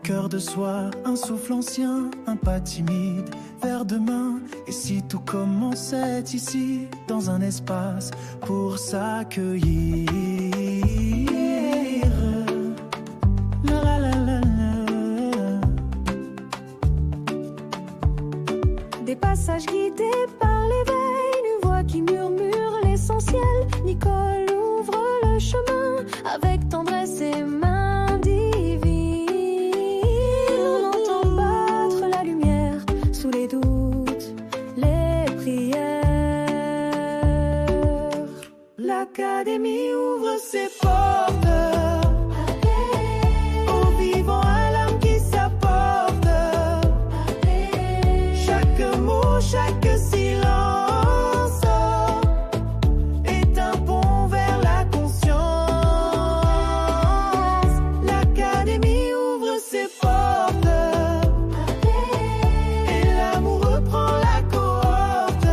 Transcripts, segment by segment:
cœur de soi, un souffle ancien, un pas timide vers demain. Et si tout commençait ici, dans un espace pour s'accueillir. La la la la la. Des passages guidés par l'éveil, une voix qui murmure l'essentiel. Nicole ouvre le chemin avec tendresse et main divine. On entend battre la lumière sous les doutes, les prières. L'Académie ouvre ses portes aux vivants, à l'âme qui s'apporte. Chaque mot, chaque silence est un pont vers la conscience. L'Académie ouvre ses portes et l'amour reprend la cohorte.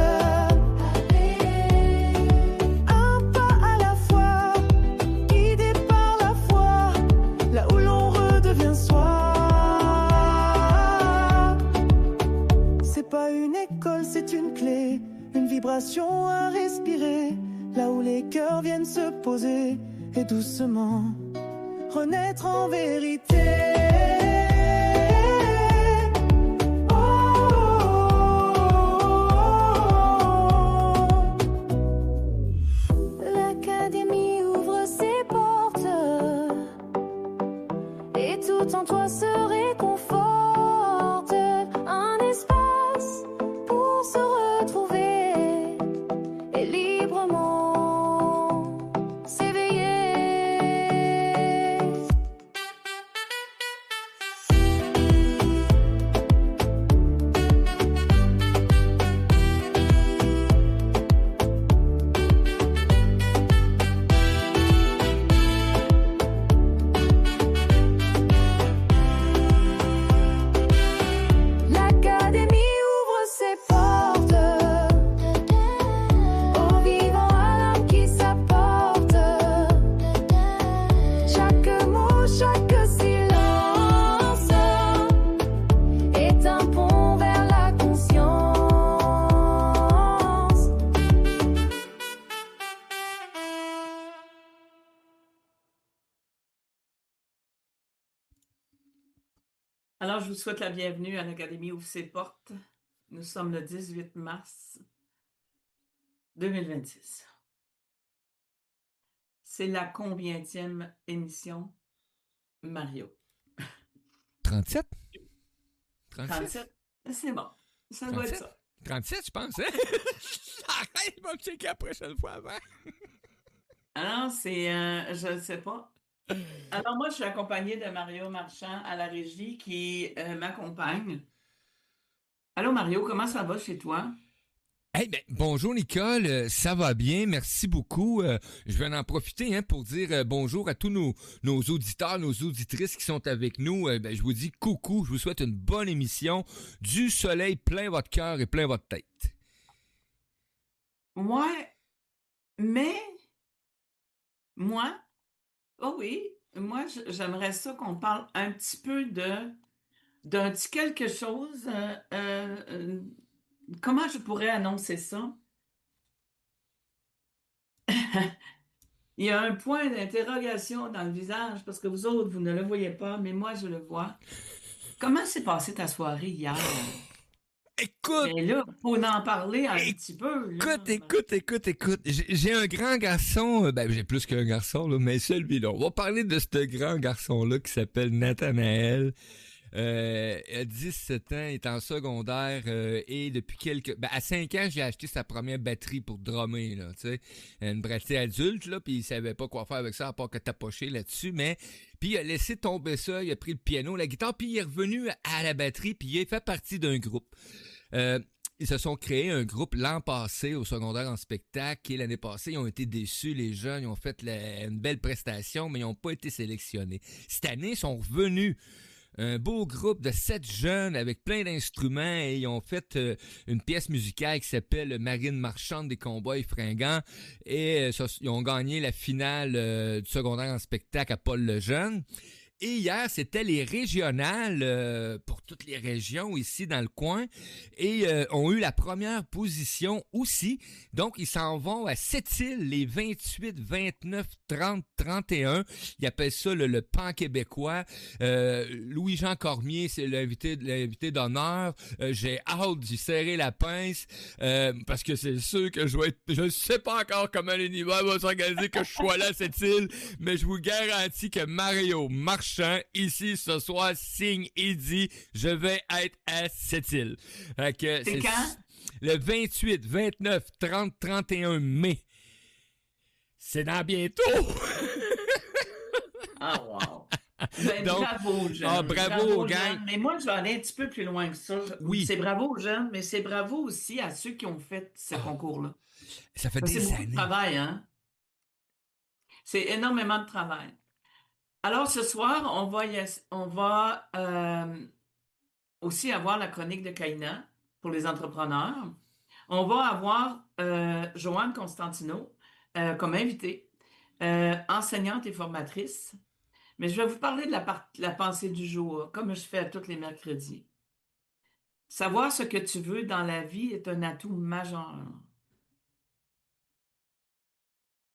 Un pas à la fois, guidé par la foi, là où l'on redevient soi. C'est pas une école, c'est une clé, une vibration à respirer, là où les cœurs viennent se poser et doucement renaître en vérité. Oh, L'Académie ouvre ses portes et tout en toi se réconforte. Un espace pour se retrouver et librement s'éveiller. L'Académie ouvre ses portes aux vivants, à l'âme qui s'apporte. Chaque mot, chaque silence est un pont vers la conscience. Alors, je vous souhaite la bienvenue à l'Académie ouvre ses portes. Nous sommes le 18 mars 2026. C'est la combientième émission, Mario? 37? 37? 37? C'est bon. Ça doit être 37? ça. 37, je pense, hein? Arrête, je vais me checker la prochaine fois avant. Alors, je ne sais pas. Alors, moi, je suis accompagnée de Mario Marchand à la régie qui m'accompagne. Allô, Mario, comment ça va chez toi? Hey, ben, bonjour Nicole, ça va bien, merci beaucoup. Je vais en profiter pour dire bonjour à tous nos auditeurs, nos auditrices qui sont avec nous. Ben, je vous dis coucou, je vous souhaite une bonne émission, du soleil plein votre cœur et plein votre tête. Ouais, mais moi, oh oui, moi, j'aimerais ça qu'on parle un petit peu d'un petit quelque chose. Comment je pourrais annoncer ça? Il y a un point d'interrogation dans le visage parce que vous autres, vous ne le voyez pas, mais moi, je le vois. Comment s'est passée ta soirée hier? Écoute, Mais là, faut en parler un petit peu, là. écoute. J'ai un grand garçon, ben j'ai plus qu'un garçon, là, mais celui-là. On va parler de ce grand garçon-là qui s'appelle Nathanaël. Il a 17 ans, il est en secondaire et depuis à 5 ans, j'ai acheté sa première batterie pour drummer, là, tu sais, une batterie adulte, là, puis il savait pas quoi faire avec ça à part que tapocher là-dessus, mais puis il a laissé tomber ça, il a pris le piano, la guitare, puis il est revenu à la batterie, puis il a fait partie d'un groupe. Ils se sont créés un groupe l'an passé au secondaire en spectacle et l'année passée, ils ont été déçus, les jeunes, ils ont fait une belle prestation, mais ils n'ont pas été sélectionnés. Cette année, ils sont revenus. Un beau groupe de 7 jeunes avec plein d'instruments et ils ont fait une pièce musicale qui s'appelle Marine marchande des Cowboys fringants et ils ont gagné la finale du secondaire en spectacle à Paul Lejeune. Et hier, c'était les régionales pour toutes les régions ici dans le coin et ont eu la première position aussi. Donc, ils s'en vont à Sept-Îles, les 28, 29, 30, 31. Ils appellent ça le pan québécois. Louis-Jean Cormier, c'est l'invité d'honneur. J'ai hâte d'y serrer la pince parce que c'est sûr que je ne sais pas encore comment l'univers va s'organiser que je sois là à Sept-Îles, mais je vous garantis que Mario Marchand, ici, ce soir, signe et dit, je vais être à Sept-Îles. C'est quand? Le 28, 29, 30, 31 mai. C'est dans bientôt! Ah, wow! Ben, Donc, bravo, Jeanne. bravo, gang. Jeanne. Mais moi, je vais aller un petit peu plus loin que ça. Oui. C'est bravo aux jeunes, mais c'est bravo aussi à ceux qui ont fait ce concours-là. Ça fait C'est des beaucoup années. de travail, hein? C'est énormément de travail. Alors, ce soir, on va aussi avoir la chronique de Kaina pour les entrepreneurs. On va avoir Joanne Constantino comme invitée, enseignante et formatrice. Mais je vais vous parler de la pensée du jour, comme je fais tous les mercredis. Savoir ce que tu veux dans la vie est un atout majeur.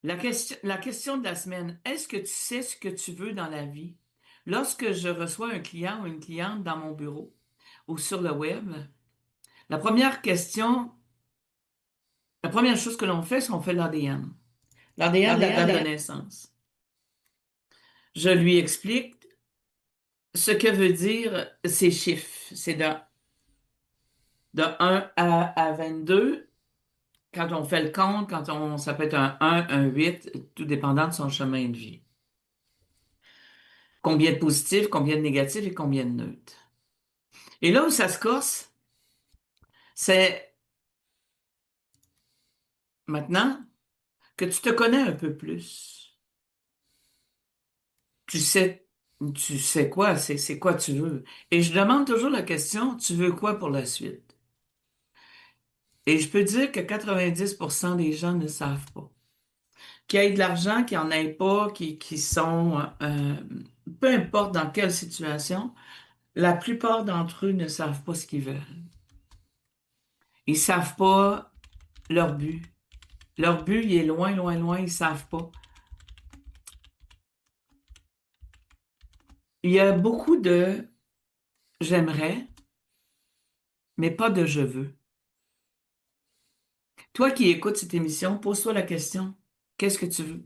La question de la semaine, est-ce que tu sais ce que tu veux dans la vie? Lorsque je reçois un client ou une cliente dans mon bureau ou sur le web, la première chose que l'on fait, c'est qu'on fait l'ADN. L'ADN de la date de naissance. Je lui explique ce que veut dire ces chiffres. C'est de 1 à 22. Quand on fait le compte, ça peut être un 1, un 8, tout dépendant de son chemin de vie. Combien de positifs, combien de négatifs et combien de neutres. Et là où ça se corse, c'est maintenant que tu te connais un peu plus. Tu sais quoi, c'est quoi tu veux. Et je demande toujours la question, tu veux quoi pour la suite? Et je peux dire que 90% des gens ne savent pas. Qu'il y ait de l'argent, qu'il n'y en ait pas, qui sont, peu importe dans quelle situation, la plupart d'entre eux ne savent pas ce qu'ils veulent. Ils ne savent pas leur but. Leur but, il est loin, loin, loin, ils ne savent pas. Il y a beaucoup de « j'aimerais », mais pas de « je veux ». Toi qui écoutes cette émission, pose-toi la question, qu'est-ce que tu veux?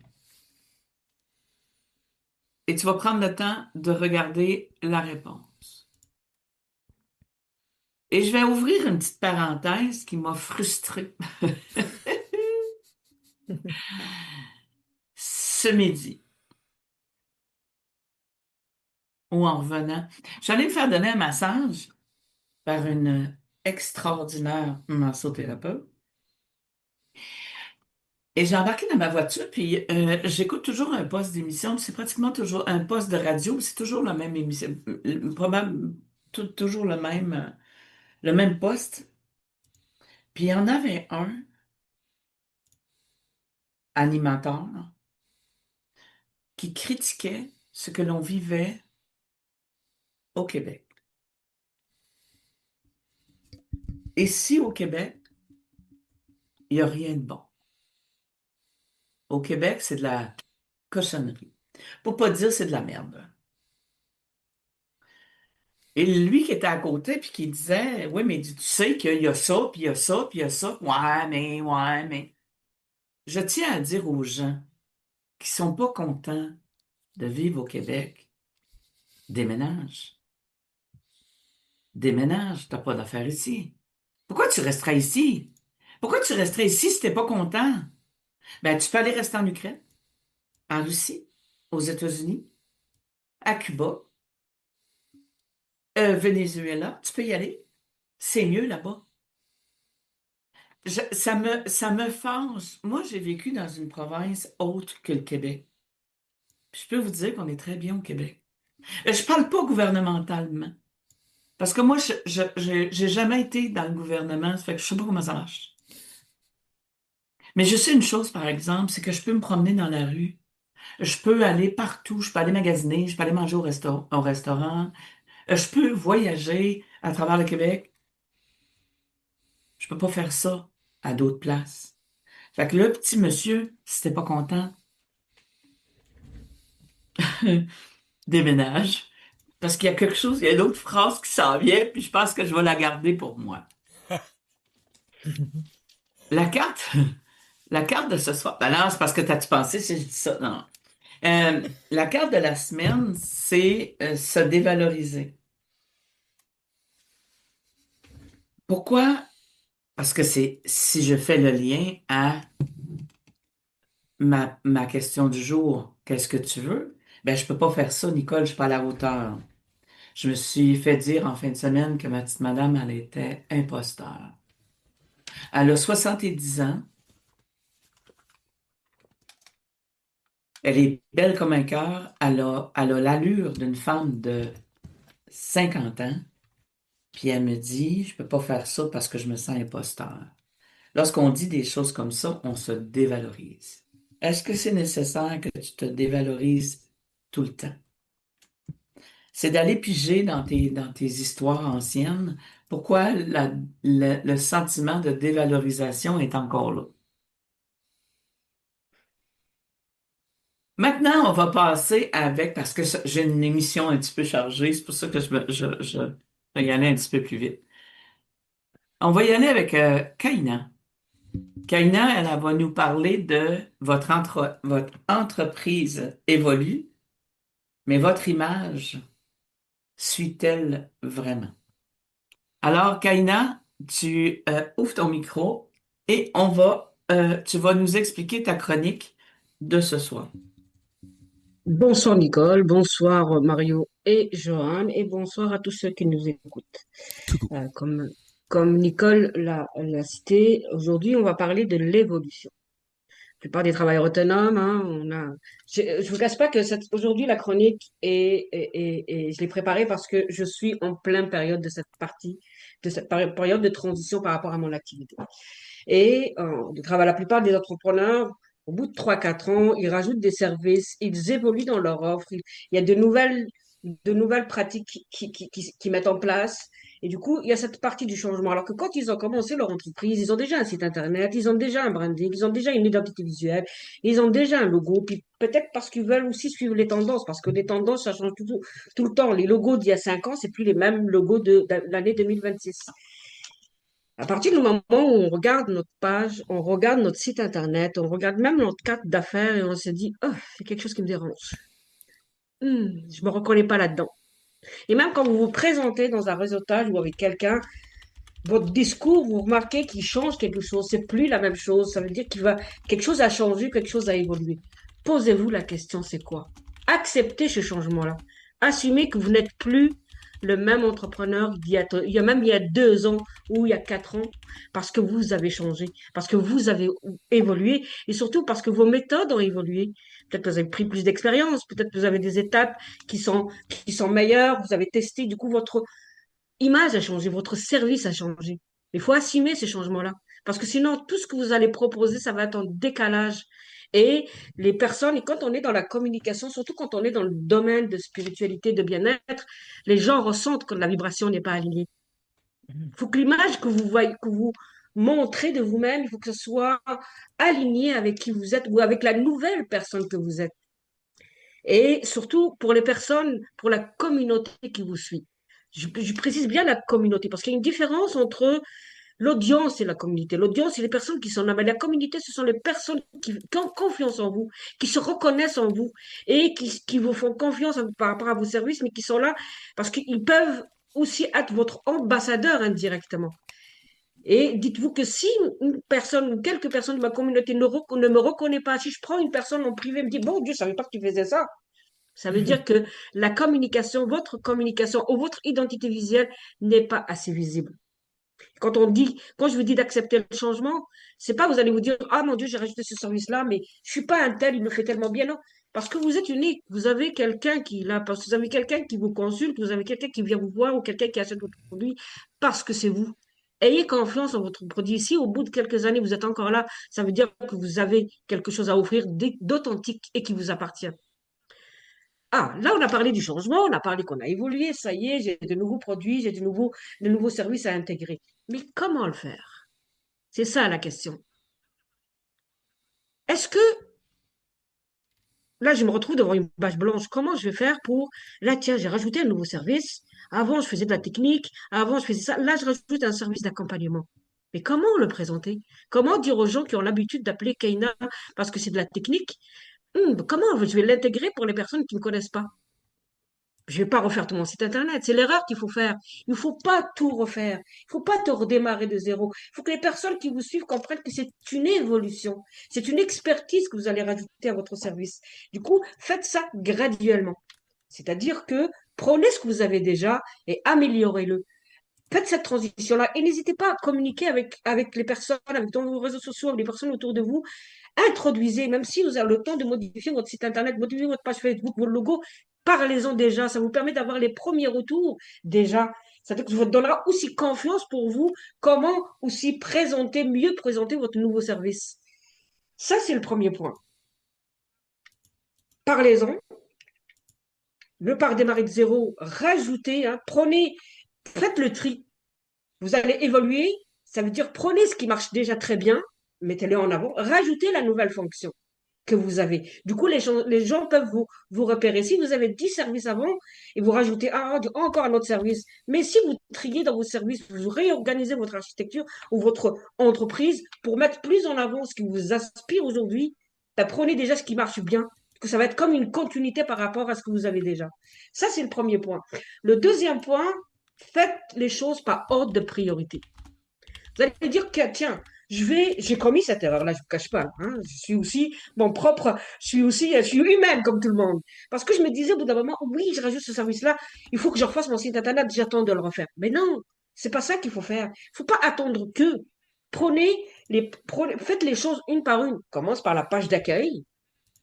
Et tu vas prendre le temps de regarder la réponse. Et je vais ouvrir une petite parenthèse qui m'a frustrée. Ce midi, ou en revenant, j'allais me faire donner un massage par une extraordinaire massothérapeute. Et j'ai embarqué dans ma voiture, puis j'écoute toujours un poste d'émission, c'est pratiquement toujours un poste de radio, c'est toujours la même émission, toujours le même poste. Puis il y en avait un animateur qui critiquait ce que l'on vivait au Québec. Ici, au Québec, il n'y a rien de bon. Au Québec, c'est de la cochonnerie. Pour pas dire c'est de la merde. Et lui qui était à côté, puis qui disait, oui, mais tu sais qu'il y a ça, puis il y a ça, puis il y a ça. Ouais, mais. Je tiens à dire aux gens qui sont pas contents de vivre au Québec, déménage. Déménage, t'as pas d'affaires ici. Pourquoi tu resterais ici? Pourquoi tu resterais ici si t'es pas content? Ben, tu peux aller rester en Ukraine, en Russie, aux États-Unis, à Cuba, Venezuela, tu peux y aller. C'est mieux là-bas. Ça me fâche. Moi, j'ai vécu dans une province autre que le Québec. Puis je peux vous dire qu'on est très bien au Québec. Je parle pas gouvernementalement. Parce que moi, j'ai jamais été dans le gouvernement, ça fait que je sais pas comment ça marche. Mais je sais une chose, par exemple, c'est que je peux me promener dans la rue Je peux aller partout, je peux aller magasiner, je peux aller manger au restaurant, je peux voyager à travers le Québec. Je peux pas faire ça à d'autres places. Fait que le petit monsieur, si t'es pas content, déménage. Parce qu'il y a quelque chose, il y a une autre phrase qui s'en vient, puis je pense que je vais la garder pour moi. La carte, la carte de ce soir. Ben non, c'est parce que t'as-tu pensé si je dis ça? Non. La carte de la semaine, c'est se dévaloriser. Pourquoi? Parce que c'est si je fais le lien à ma question du jour, qu'est-ce que tu veux? Ben, je peux pas faire ça, Nicole, je suis pas à la hauteur. Je me suis fait dire en fin de semaine que ma petite madame, elle était imposteur. Elle a 70 ans. Elle est belle comme un cœur. Elle a l'allure d'une femme de 50 ans. Puis elle me dit, je peux pas faire ça parce que je me sens imposteur. Lorsqu'on dit des choses comme ça, on se dévalorise. Est-ce que c'est nécessaire que tu te dévalorises tout le temps? C'est d'aller piger dans tes histoires anciennes. Pourquoi le sentiment de dévalorisation est encore là? Maintenant, on va passer avec, parce que j'ai une émission un petit peu chargée, c'est pour ça que je vais y aller un petit peu plus vite. On va y aller avec Kaina. Kaina, elle va nous parler de votre entreprise évolue, mais votre image suit-elle vraiment? Alors, Kaina, tu ouvres ton micro et tu vas nous expliquer ta chronique de ce soir. Bonsoir Nicole, bonsoir Mario et Johan, et bonsoir à tous ceux qui nous écoutent. Coucou. Comme Nicole l'a cité, aujourd'hui on va parler de l'évolution. La plupart des travailleurs autonomes, hein, je vous cache pas que aujourd'hui la chronique je l'ai préparée parce que je suis en pleine période de cette période de transition par rapport à mon activité. Et la plupart des entrepreneurs, au bout de 3 4 ans, ils rajoutent des services, ils évoluent dans leur offre. Il y a de nouvelles pratiques qui mettent en place. Et du coup, il y a cette partie du changement. Alors que quand ils ont commencé leur entreprise, ils ont déjà un site internet, ils ont déjà un branding, ils ont déjà une identité visuelle, ils ont déjà un logo. Puis peut-être parce qu'ils veulent aussi suivre les tendances, parce que les tendances, ça change tout le temps. Les logos d'il y a 5 ans, c'est plus les mêmes logos de l'année 2026. À partir du moment où on regarde notre page, on regarde notre site internet, on regarde même notre carte d'affaires et on se dit, oh, c'est quelque chose qui me dérange. Je me reconnais pas là-dedans. Et même quand vous vous présentez dans un réseautage ou avec quelqu'un, votre discours, vous remarquez qu'il change quelque chose. C'est plus la même chose. Ça veut dire quelque chose a changé, quelque chose a évolué. Posez-vous la question, c'est quoi? Acceptez ce changement-là. Assumez que vous n'êtes plus le même entrepreneur il y a 2 ans ou il y a 4 ans, parce que vous avez changé, parce que vous avez évolué et surtout parce que vos méthodes ont évolué. Peut-être que vous avez pris plus d'expérience, peut-être que vous avez des étapes qui sont meilleures, vous avez testé, du coup, votre image a changé, votre service a changé. Il faut assumer ces changements-là. Parce que sinon, tout ce que vous allez proposer, ça va être en décalage. Et les personnes, et quand on est dans la communication, surtout quand on est dans le domaine de spiritualité, de bien-être, les gens ressentent que la vibration n'est pas alignée. Il faut que l'image que vous voyez, que vous montrez de vous-même, il faut que ce soit aligné avec qui vous êtes ou avec la nouvelle personne que vous êtes. Et surtout pour les personnes, pour la communauté qui vous suit. Je précise bien la communauté parce qu'il y a une différence entre l'audience et la communauté. L'audience, c'est les personnes qui sont là, mais la communauté, ce sont les personnes qui ont confiance en vous, qui se reconnaissent en vous et qui vous font confiance par rapport à vos services, mais qui sont là parce qu'ils peuvent aussi être votre ambassadeur indirectement. Et dites-vous que si une personne ou quelques personnes de ma communauté ne me reconnaissent pas, si je prends une personne en privé et me dit, bon Dieu, je ne savais pas que tu faisais ça, ça veut dire que la communication, votre communication ou votre identité visuelle n'est pas assez visible. Quand je vous dis d'accepter le changement, c'est pas vous allez vous dire, ah mon Dieu, j'ai rajouté ce service-là, mais je suis pas un tel, il le fait tellement bien. Non, parce que vous êtes unique. Vous avez quelqu'un parce que vous avez quelqu'un qui vous consulte, vous avez quelqu'un qui vient vous voir ou quelqu'un qui achète votre produit parce que c'est vous. Ayez confiance en votre produit. Si au bout de quelques années, vous êtes encore là, ça veut dire que vous avez quelque chose à offrir d'authentique et qui vous appartient. Ah, là, on a parlé du changement, on a parlé qu'on a évolué, ça y est, j'ai de nouveaux produits, j'ai de nouveaux services à intégrer. Mais comment le faire? C'est ça la question. Est-ce que là, je me retrouve devant une page blanche. Comment je vais faire pour... Là, tiens, j'ai rajouté un nouveau service. Avant, je faisais de la technique. Avant, je faisais ça. Là, je rajoute un service d'accompagnement. Mais comment le présenter? Comment dire aux gens qui ont l'habitude d'appeler Keina parce que c'est de la technique? Comment je vais l'intégrer pour les personnes qui ne connaissent pas? Je vais pas refaire tout mon site internet. C'est l'erreur qu'il faut faire. Il ne faut pas tout refaire. Il ne faut pas tout redémarrer de zéro. Il faut que les personnes qui vous suivent comprennent que c'est une évolution. C'est une expertise que vous allez rajouter à votre service. Du coup, faites ça graduellement. C'est-à-dire que prenez ce que vous avez déjà et améliorez-le. Faites cette transition-là et n'hésitez pas à communiquer avec les personnes, avec dans vos réseaux sociaux, avec les personnes autour de vous. Introduisez, même si vous avez le temps de modifier votre site internet, modifier votre page Facebook, votre logo, parlez-en déjà. Ça vous permet d'avoir les premiers retours déjà. Ça vous donnera aussi confiance pour vous, comment aussi présenter, mieux présenter votre nouveau service. Ça, c'est le premier point. Parlez-en. Ne pas redémarrer de zéro, rajoutez, prenez, faites le tri. Vous allez évoluer, ça veut dire prenez ce qui marche déjà très bien, mettez-le en avant, rajoutez la nouvelle fonction que vous avez. Du coup, les gens peuvent vous repérer. Si vous avez 10 services avant et vous rajoutez encore un autre service, mais si vous triez dans vos services, vous réorganisez votre architecture ou votre entreprise pour mettre plus en avant ce qui vous inspire aujourd'hui, prenez déjà ce qui marche bien, que ça va être comme une continuité par rapport à ce que vous avez déjà. Ça, c'est le premier point. Le deuxième point, faites les choses par ordre de priorité. Vous allez dire que, tiens, j'ai commis cette erreur-là, je ne vous cache pas. Je suis aussi mon propre, je suis humaine comme tout le monde. Parce que je me disais au bout d'un moment, oui, je rajoute ce service-là, il faut que je refasse mon site internet, j'attends de le refaire. Mais non, c'est pas ça qu'il faut faire. Il ne faut pas attendre que. Faites les choses une par une. Commence par la page d'accueil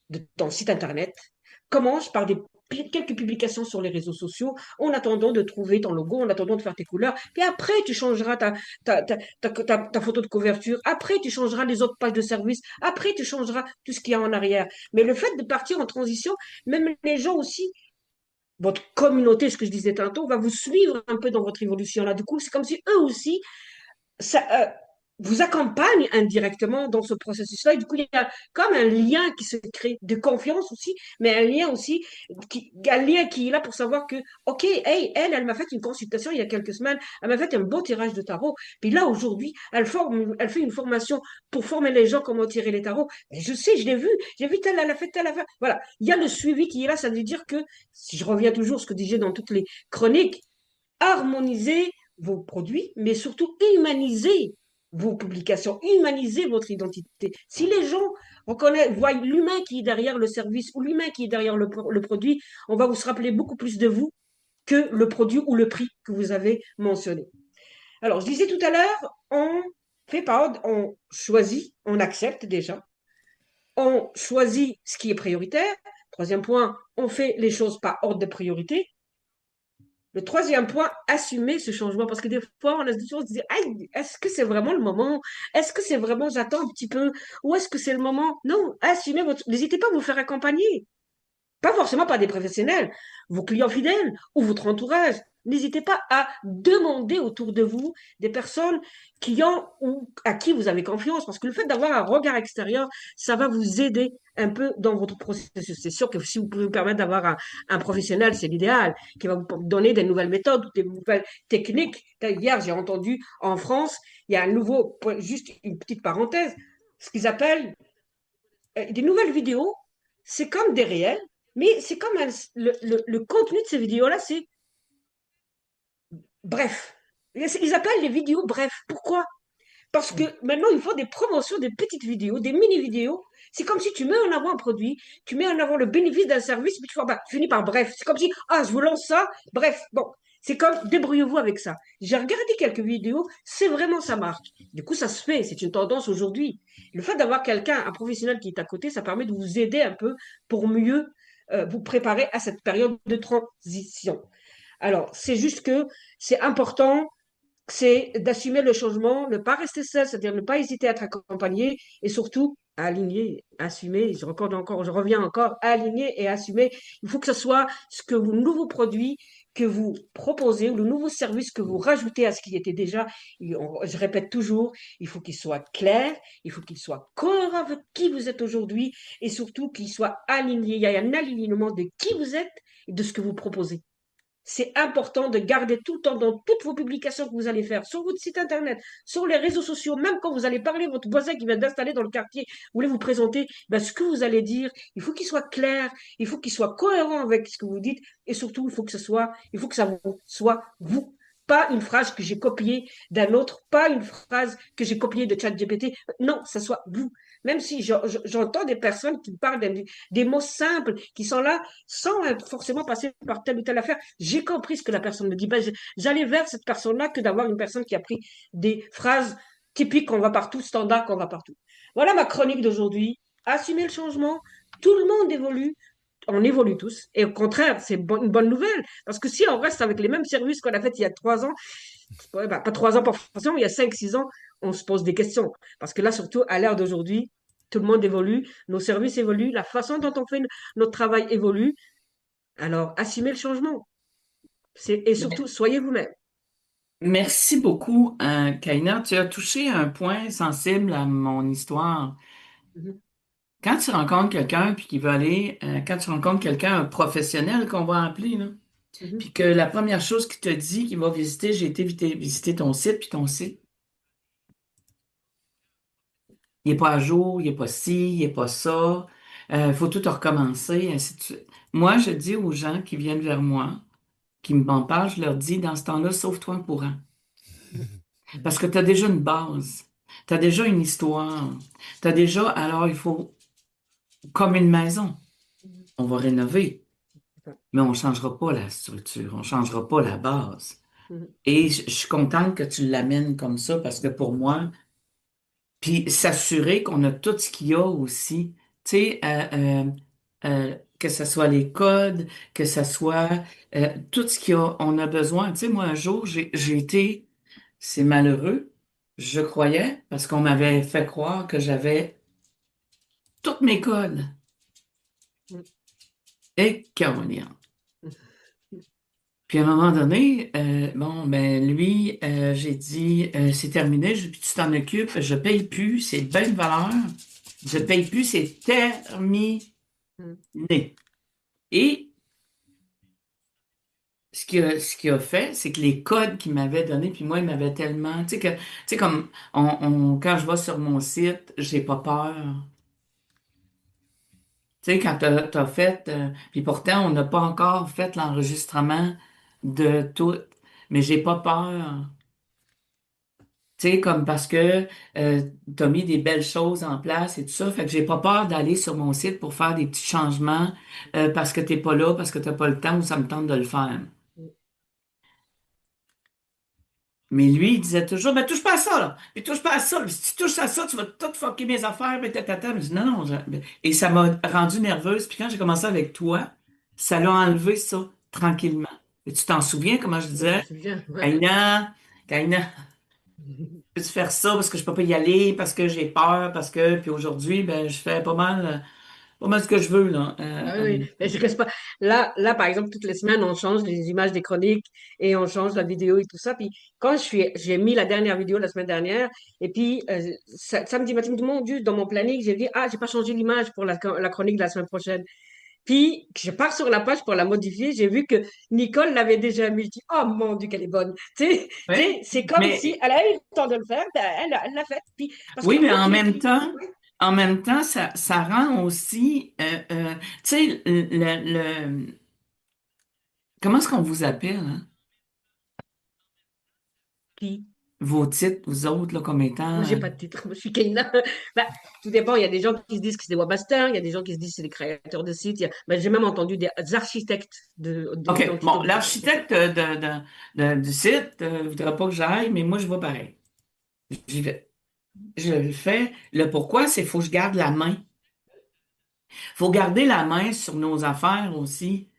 de ton site internet. Commence par quelques publications sur les réseaux sociaux en attendant de trouver ton logo, en attendant de faire tes couleurs. Puis après, tu changeras ta photo de couverture. Après, tu changeras les autres pages de service. Après, tu changeras tout ce qu'il y a en arrière. Mais le fait de partir en transition, même les gens aussi, votre communauté, ce que je disais tantôt, va vous suivre un peu dans votre évolution là. Du coup, c'est comme si eux aussi, vous accompagne indirectement dans ce processus-là. Et du coup, il y a comme un lien qui se crée de confiance aussi, mais un lien aussi, un lien qui est là pour savoir que, OK, hey, elle m'a fait une consultation il y a quelques semaines, elle m'a fait un beau tirage de tarot. Puis là, aujourd'hui, elle fait une formation pour former les gens comment tirer les tarots. Et je sais, je l'ai vu, j'ai vu telle, elle a fait telle affaire. Voilà. Il y a le suivi qui est là, ça veut dire que, si je reviens toujours à ce que disais dans toutes les chroniques, harmoniser vos produits, mais surtout humaniser vos publications, humanisez votre identité. Si les gens voient l'humain qui est derrière le service ou l'humain qui est derrière le produit, on va vous se rappeler beaucoup plus de vous que le produit ou le prix que vous avez mentionné. Alors, je disais tout à l'heure, on fait par ordre, on choisit, on accepte déjà, on choisit ce qui est prioritaire. Troisième point, on fait les choses par ordre de priorité. Le troisième point, assumer ce changement. Parce que des fois, on a toujours se dire, est-ce que c'est vraiment le moment? Est-ce que c'est vraiment, j'attends un petit peu? Ou est-ce que c'est le moment? Non, assumez n'hésitez pas à vous faire accompagner. Pas forcément par des professionnels, vos clients fidèles ou votre entourage. N'hésitez pas à demander autour de vous des personnes ou à qui vous avez confiance, parce que le fait d'avoir un regard extérieur, ça va vous aider un peu dans votre processus. C'est sûr que si vous pouvez vous permettre d'avoir un professionnel, c'est l'idéal, qui va vous donner des nouvelles méthodes, des nouvelles techniques. Hier, j'ai entendu en France, il y a un nouveau, juste une petite parenthèse, ce qu'ils appellent des nouvelles vidéos, c'est comme des réels, mais c'est comme le contenu de ces vidéos-là, c'est bref. Ils appellent les vidéos bref. Pourquoi? Parce que maintenant, il faut des promotions, des petites vidéos, des mini-vidéos. C'est comme si tu mets en avant un produit, tu mets en avant le bénéfice d'un service, puis tu finis par bref. C'est comme si, je vous lance ça, bref. Bon, c'est comme, débrouillez-vous avec ça. J'ai regardé quelques vidéos, c'est vraiment, ça marche. Du coup, ça se fait, c'est une tendance aujourd'hui. Le fait d'avoir quelqu'un, un professionnel qui est à côté, ça permet de vous aider un peu pour mieux vous préparer à cette période de transition. Alors, c'est juste que c'est important c'est d'assumer le changement, ne pas rester seul, c'est-à-dire ne pas hésiter à être accompagné et surtout aligner, assumer. Je reviens encore, aligner et assumer. Il faut que ce soit ce que vous, nouveaux produits que vous proposez ou le nouveau service que vous rajoutez à ce qui était déjà. Je répète toujours, il faut qu'il soit clair, il faut qu'il soit cohérent avec qui vous êtes aujourd'hui et surtout qu'il soit aligné. Il y a un alignement de qui vous êtes et de ce que vous proposez. C'est important de garder tout le temps dans toutes vos publications que vous allez faire, sur votre site internet, sur les réseaux sociaux, même quand vous allez parler à votre voisin qui vient d'installer dans le quartier, vous voulez vous présenter, ben, ce que vous allez dire, il faut qu'il soit clair, il faut qu'il soit cohérent avec ce que vous dites, et surtout, il faut que ça vous soit vous. Pas une phrase que j'ai copiée d'un autre, pas une phrase que j'ai copiée de ChatGPT. Non, ça soit vous. Même si j'entends des personnes qui parlent des mots simples, qui sont là sans forcément passer par telle ou telle affaire. J'ai compris ce que la personne me dit. Ben, j'allais vers cette personne-là que d'avoir une personne qui a pris des phrases typiques qu'on va partout, standards qu'on va partout. Voilà ma chronique d'aujourd'hui. Assumer le changement. Tout le monde évolue. On évolue tous. Et au contraire, c'est une bonne nouvelle. Parce que si on reste avec les mêmes services qu'on a fait il y a 3 ans, ouais, bah, pas 3 ans pour forcément, il y a 5, 6 ans, on se pose des questions. Parce que là, surtout, à l'ère d'aujourd'hui, tout le monde évolue, nos services évoluent, la façon dont on fait notre travail évolue. Alors, assumez le changement. Et surtout, soyez vous-même. Merci beaucoup, Kaina. Tu as touché un point sensible à mon histoire. Mhm, Quand tu rencontres quelqu'un puis qui veut aller, quand tu rencontres quelqu'un, un professionnel qu'on va appeler, là, mhm, puis que la première chose qu'il te dit qu'il va visiter, j'ai été visiter ton site, puis ton site, il n'est pas à jour, il n'est pas ci, il n'est pas ça, il faut tout recommencer, ainsi de suite. Moi, je dis aux gens qui viennent vers moi, qui m'en parlent, je leur dis, dans ce temps-là, sauve-toi un courant. Parce que tu as déjà une base, tu as déjà une histoire, tu as déjà, alors il faut, comme une maison, on va rénover, mais on ne changera pas la structure, on ne changera pas la base. mhm, Et je suis contente que tu l'amènes comme ça parce que pour moi, puis s'assurer qu'on a tout ce qu'il y a aussi, tu sais, que ce soit les codes, que ce soit tout ce qu'il y a, on a besoin. Tu sais, moi, un jour, j'ai été, c'est malheureux, je croyais, parce qu'on m'avait fait croire que j'avais tous mes codes. mhm, Et Caroline. Puis à un moment donné, bon, ben lui, j'ai dit, c'est terminé, puis tu t'en occupes, je paye plus, c'est bien de valeur, je paye plus, c'est terminé. mhm, Et ce qu'il a fait, c'est que les codes qu'il m'avait donnés, puis moi, il m'avait tellement, tu sais, comme, quand je vais sur mon site, j'ai pas peur. Tu sais, quand t'as fait, puis pourtant, on n'a pas encore fait l'enregistrement de tout, mais j'ai pas peur. Tu sais, comme parce que tu as mis des belles choses en place et tout ça. Fait que j'ai pas peur d'aller sur mon site pour faire des petits changements parce que t'es pas là, parce que t'as pas le temps ou ça me tente de le faire. Mais lui, il disait toujours, ben touche pas à ça, là. Puis touche pas à ça. Puis si tu touches à ça, tu vas tout fucker mes affaires. Puis tata. Mais je dis, non, non. Et ça m'a rendu nerveuse. Puis quand j'ai commencé avec toi, ça l'a enlevé ça tranquillement. Et tu t'en souviens comment je Je me disais, souviens. Ouais. Kaina, Kaina, peux-tu faire ça parce que je peux pas y aller, parce que j'ai peur, parce que. Puis aujourd'hui, ben, je fais pas mal ce que je veux, là. Ah oui, oui. Mais je reste pas. Là, par exemple, toutes les semaines, on change les images des chroniques et on change la vidéo et tout ça. Puis quand j'ai mis la dernière vidéo la semaine dernière, et puis samedi matin, mon Dieu, dans mon planning, j'ai dit, ah, j'ai pas changé l'image pour la chronique de la semaine prochaine. Puis je pars sur la page pour la modifier, j'ai vu que Nicole l'avait déjà mis. Je dis, oh mon Dieu, qu'elle est bonne. Oui, C'est comme si mais, elle a eu le temps de le faire, ben, elle l'a fait. Puis, parce que oui, mais moi qui l'écris, en même temps, ça rend aussi, tu sais, comment est-ce qu'on vous appelle, hein? qui Vos titres, vous autres, là, comme moi, étant, j'ai pas de titre. Moi, je suis Keina. Ben, tout dépend. Il y a des gens qui se disent que c'est des webmasters. Il y a des gens qui se disent que c'est des créateurs de sites. Ben, j'ai même entendu des architectes OK, d'identité bon, visuelle. l'architecte du site ne voudra pas que j'aille, mais moi, je vais pareil. J'y vais. Je le fais. Le pourquoi, c'est qu'il faut que je garde la main. Il faut garder la main sur nos affaires aussi.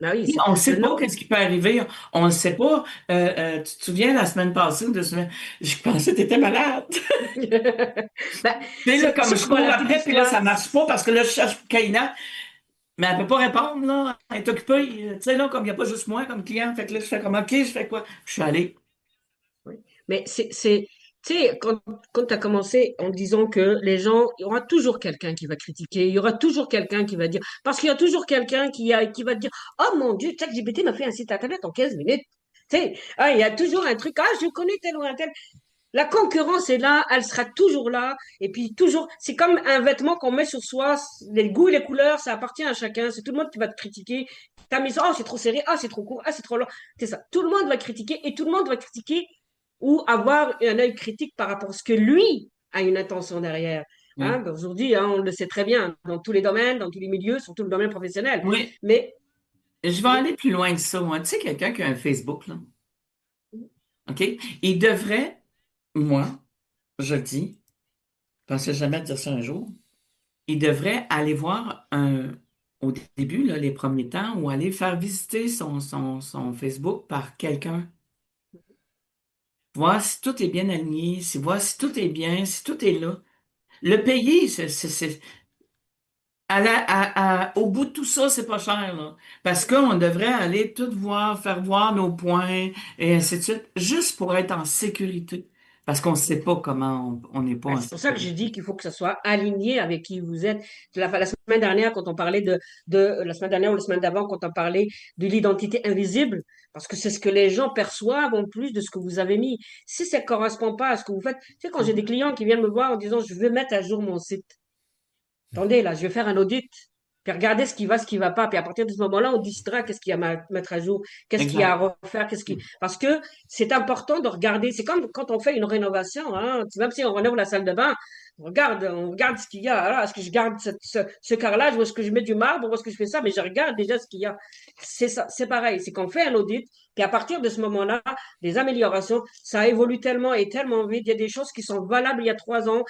Ah oui, On ne sait maintenant, pas qu'est-ce qui peut arriver. On ne sait pas. Tu te souviens, la semaine passée ou 2 semaines, je pensais que tu étais malade. ben, Tu sais, là, c'est comme je quoi cours la petite après, puis là, ça histoire? marche pas parce que là, je cherche Kaina, mais elle peut pas répondre, là. Elle est occupée. Tu sais, là, comme il n'y a pas juste moi comme client, fait que là, je fais comme, OK, je fais quoi? Je suis allée. Oui. Mais tu sais, quand tu as commencé en disant que les gens, il y aura toujours quelqu'un qui va critiquer, il y aura toujours quelqu'un qui va dire, parce qu'il y a toujours quelqu'un qui va dire, oh mon Dieu, ChatGPT m'a fait un site internet en 15 minutes. Tu sais, ah, il y a toujours un truc, ah, je connais tel ou un tel. La concurrence est là, elle sera toujours là, et puis toujours, c'est comme un vêtement qu'on met sur soi, les goûts et les couleurs, ça appartient à chacun, c'est tout le monde qui va te critiquer. T'as mis ça, oh, c'est trop serré, ah, c'est trop court, ah, c'est trop long. C'est ça. Tout le monde va critiquer, et tout le monde va critiquer ou avoir un œil critique par rapport à ce que lui a une intention derrière. Hein, Oui. ben aujourd'hui, hein, on le sait très bien, dans tous les domaines, dans tous les milieux, surtout le domaine professionnel. Oui. Mais, Je vais aller plus loin que ça, moi. Tu sais, quelqu'un qui a un Facebook, là. OK? Il devrait, moi, je le dis, je pensais jamais dire ça un jour, il devrait aller voir au début, là, les premiers temps, ou aller faire visiter son Facebook par quelqu'un. Voir si tout est bien aligné, voir si tout est bien, si tout est là. Le payer, au bout de tout ça, c'est pas cher, là. Parce qu'on devrait aller tout voir, faire voir nos points, et ainsi de suite, juste pour être en sécurité. Parce qu'on ne sait pas comment on n'est pas ben, en c'est pour ça que sécurité. je dis qu'il faut que ça soit aligné avec qui vous êtes. La semaine dernière, quand on parlait la semaine dernière ou la semaine d'avant, quand on parlait de l'identité invisible, parce que c'est ce que les gens perçoivent en plus de ce que vous avez mis. Si ça ne correspond pas à ce que vous faites, tu sais, quand j'ai des clients qui viennent me voir en disant, je veux mettre à jour mon site. Attendez, là, je vais faire un audit. Puis regarder ce qui va pas. Puis à partir de ce moment-là, on décidera qu'est-ce qu'il y a à mettre à jour, qu'est-ce qu'il y a Exact. à refaire, Parce que c'est important de regarder. C'est comme quand on fait une rénovation, hein. Même si on rénove la salle de bain, on regarde ce qu'il y a. Alors, est-ce que je garde ce carrelage ou est-ce que je mets du marbre ou est-ce que je fais ça? Mais je regarde déjà ce qu'il y a. C'est ça, c'est pareil. C'est qu'on fait un audit. Puis à partir de ce moment-là, des améliorations, ça évolue tellement et tellement vite. Il y a des choses qui sont valables il y a 3 ans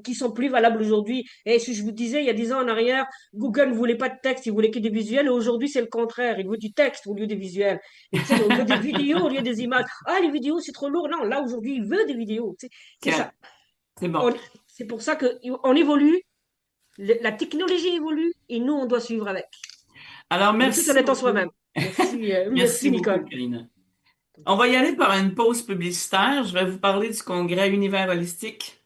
qui sont plus valables aujourd'hui. Et si je vous disais, il y a 10 ans en arrière, Google ne voulait pas de texte, il voulait que des visuels. Et aujourd'hui, c'est le contraire. Il veut du texte au lieu des visuels. Et tu sais, on veut des vidéos au lieu des images. Ah, les vidéos, c'est trop lourd. Non, là, aujourd'hui, il veut des vidéos. Tu sais, c'est Ok. ça. C'est bon. C'est pour ça qu'on évolue, la technologie évolue et nous, on doit suivre avec. Alors, Mais tout en merci étant beaucoup. soi-même. Merci, Merci merci beaucoup, Nicole. Karina. On va y aller par une pause publicitaire. Je vais vous parler du congrès Univers Holistique.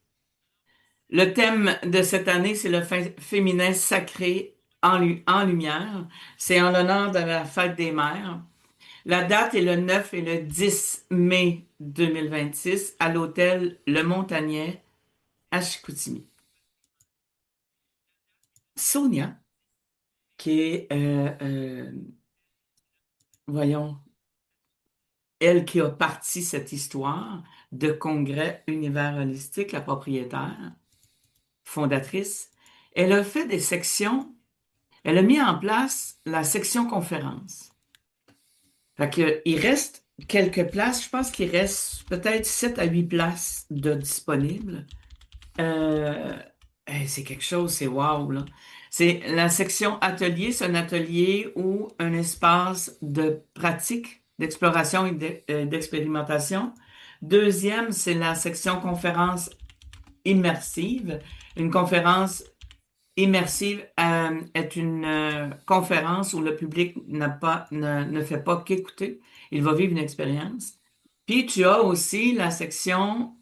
Le thème de cette année, c'est le féminin sacré en lumière. C'est en l'honneur de la fête des mères. La date est le 9 et le 10 mai 2026 à l'hôtel Le Montagnet à Chicoutimi. Sonia, qui est, voyons, elle qui a parti cette histoire de congrès Univers Holistique, la propriétaire, fondatrice, elle a fait des sections, elle a mis en place la section conférence. Fait que, il reste quelques places, je pense qu'il reste peut-être 7 à 8 places de disponibles. Euh, c'est quelque chose, c'est wow, là. C'est la section atelier, c'est un atelier ou un espace de pratique, d'exploration et d'expérimentation. Deuxième, c'est la section conférence immersive. Une conférence immersive est une conférence où le public ne fait pas qu'écouter, il va vivre une expérience. Puis tu as aussi la section,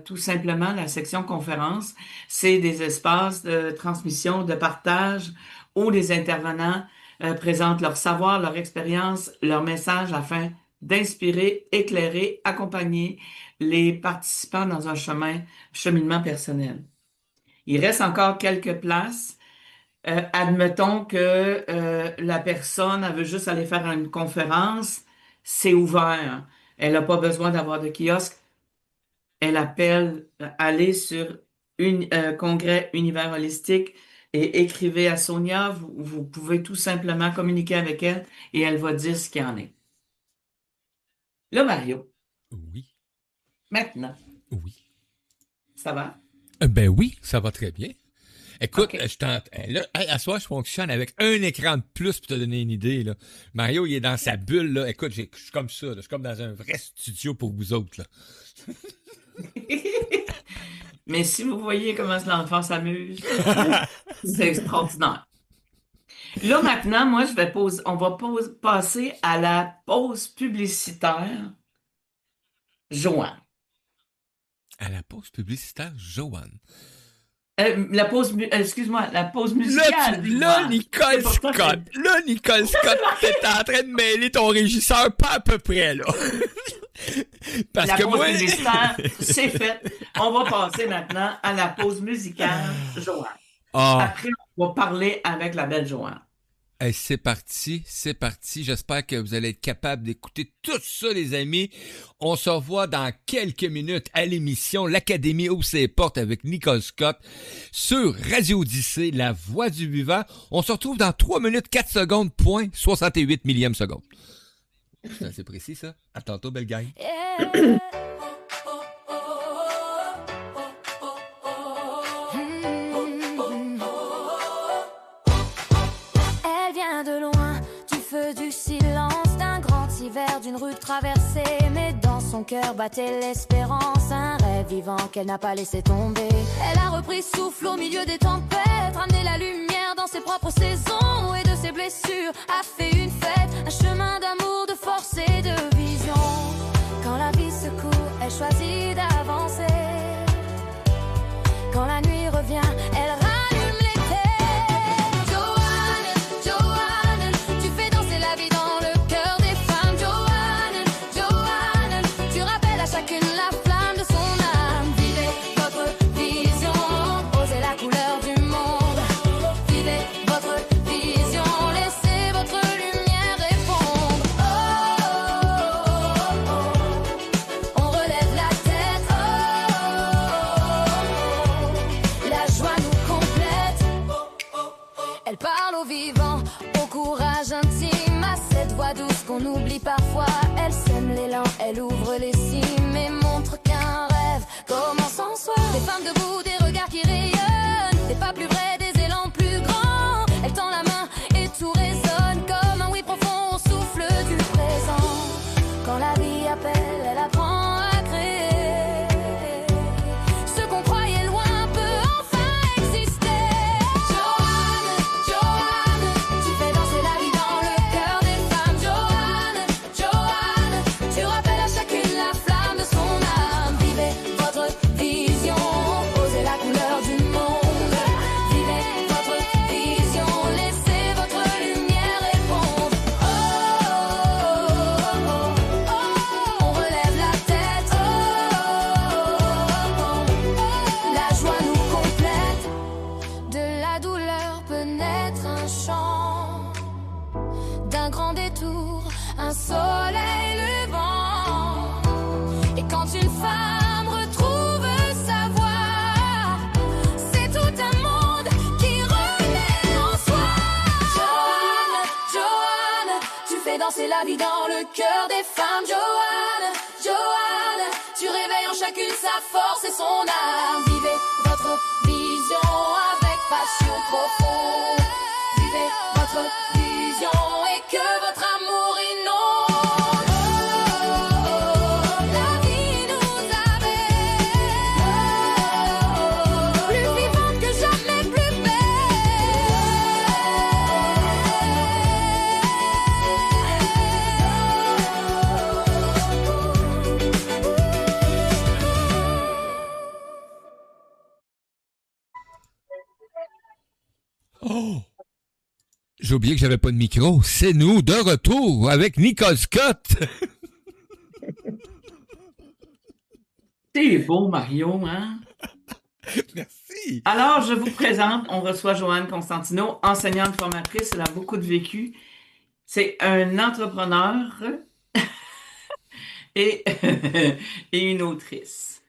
tout simplement la section conférence, c'est des espaces de transmission, de partage où les intervenants présentent leur savoir, leur expérience, leur message afin d'inspirer, éclairer, accompagner les participants dans un cheminement personnel. Il reste encore quelques places. Admettons que la personne elle veut juste aller faire une conférence, c'est ouvert. Elle n'a pas besoin d'avoir de kiosque. Elle appelle, allez sur Congrès Univers Holistique et écrivez à Sonia. Vous pouvez tout simplement communiquer avec elle et elle va dire ce qu'il y en est. Là, Mario, Oui, maintenant, oui. ça va? Ben oui, ça va très bien. Écoute, OK. je t'entends. Là, à soir, je fonctionne avec un écran de plus pour te donner une idée, là. Mario, il est dans sa bulle, là. Écoute, je suis comme ça, là. Je suis comme dans un vrai studio pour vous autres, là. Mais si vous voyez comment l'enfant s'amuse, c'est extraordinaire. Là, maintenant, moi, on va passer à la pause publicitaire. Joanne. À la pause publicitaire, Joanne. Excuse-moi, la pause Là, musicale. là, Joanne. Nicole C'est pour ça que- Scott. Là, Nicole Scott, t'es en train de mêler ton régisseur pas à peu près, là. Parce La que pause moi... publicitaire, c'est fait. On va passer maintenant à la pause musicale, Joanne. Ah, Après, on va parler avec la belle Joanne. hey, c'est parti, c'est parti. J'espère que vous allez être capables d'écouter tout ça, les amis. On se revoit dans quelques minutes à l'émission L'Académie ouvre ses portes avec Nicole Scott sur Radio Odyssée, la voix du vivant. On se retrouve dans 3 minutes 4 secondes, point 68 millième seconde. C'est assez précis, ça. À tantôt, belle gang. Elle vient de loin, du feu, du silence, d'un grand hiver, d'une rue traversée. Mais dans son cœur battait l'espérance, un rêve vivant qu'elle n'a pas laissé tomber. Elle a repris souffle au milieu des tempêtes, ramené la lumière dans ses propres saisons. Et de ses blessures a fait une fête, un chemin d'amour, de force et de vision. Quand la vie secoue, elle choisit d'avancer. Quand la nuit revient, elle rallume l'été. Joanne, Joanne, tu fais danser la vie dans le cœur des femmes. Joanne, Joanne, tu rappelles à chacune la flamme de son âme. Vivez votre vision, osez la couleur du monde. Vivez votre vision, laissez votre lumière répondre. Oh, oh, oh, oh. On relève la tête. Oh, la joie nous complète. Elle parle au vivant, au courage intime, à cette voix douce qu'on oublie parfois. Elle sème l'élan, elle ouvre les cimes et montre qu'un rêve commence en soi. Des femmes debout, des regards qui rayonnent, des pas plus vrais, des élans plus grands. Elle tend la main et tout résonne comme un oui profond au souffle du présent. Quand la vie appelle, elle apprend à créer. Ce qu'on croyait loin peut enfin exister. Joanne, Joanne, tu fais danser la vie dans le cœur des femmes. Joanne, Joanne, tu rappelles à chacune la flamme de son âme. Vivez votre vision, osez la couleur du monde. Vivez votre vision, laissez votre lumière répondre. Oh, oh, oh, oh, on relève la tête. Oh, oh, oh, la joie nous complète. De la douleur peut naître un chant, d'un grand détour, un soleil levant. Et quand une femme retrouve sa voix, c'est tout un monde qui renaît en soi. Joanne, Joanne, tu fais danser la vie dans le cœur des femmes. Joanne, Joanne, tu réveilles en chacune sa force et son âme. Vivez votre vision avec passion profonde. Vivez votre vision et que votre amour inonde. La vie nous avait plus vivante que jamais, plus Oh! J'ai oublié que j'avais pas de micro. C'est nous, de retour, avec Nicole Scott. C'est beau, Mario, hein? Merci. Alors, je vous présente, on reçoit Joanne Constantino, enseignante formatrice, elle a beaucoup de vécu. C'est un entrepreneur et, et une autrice.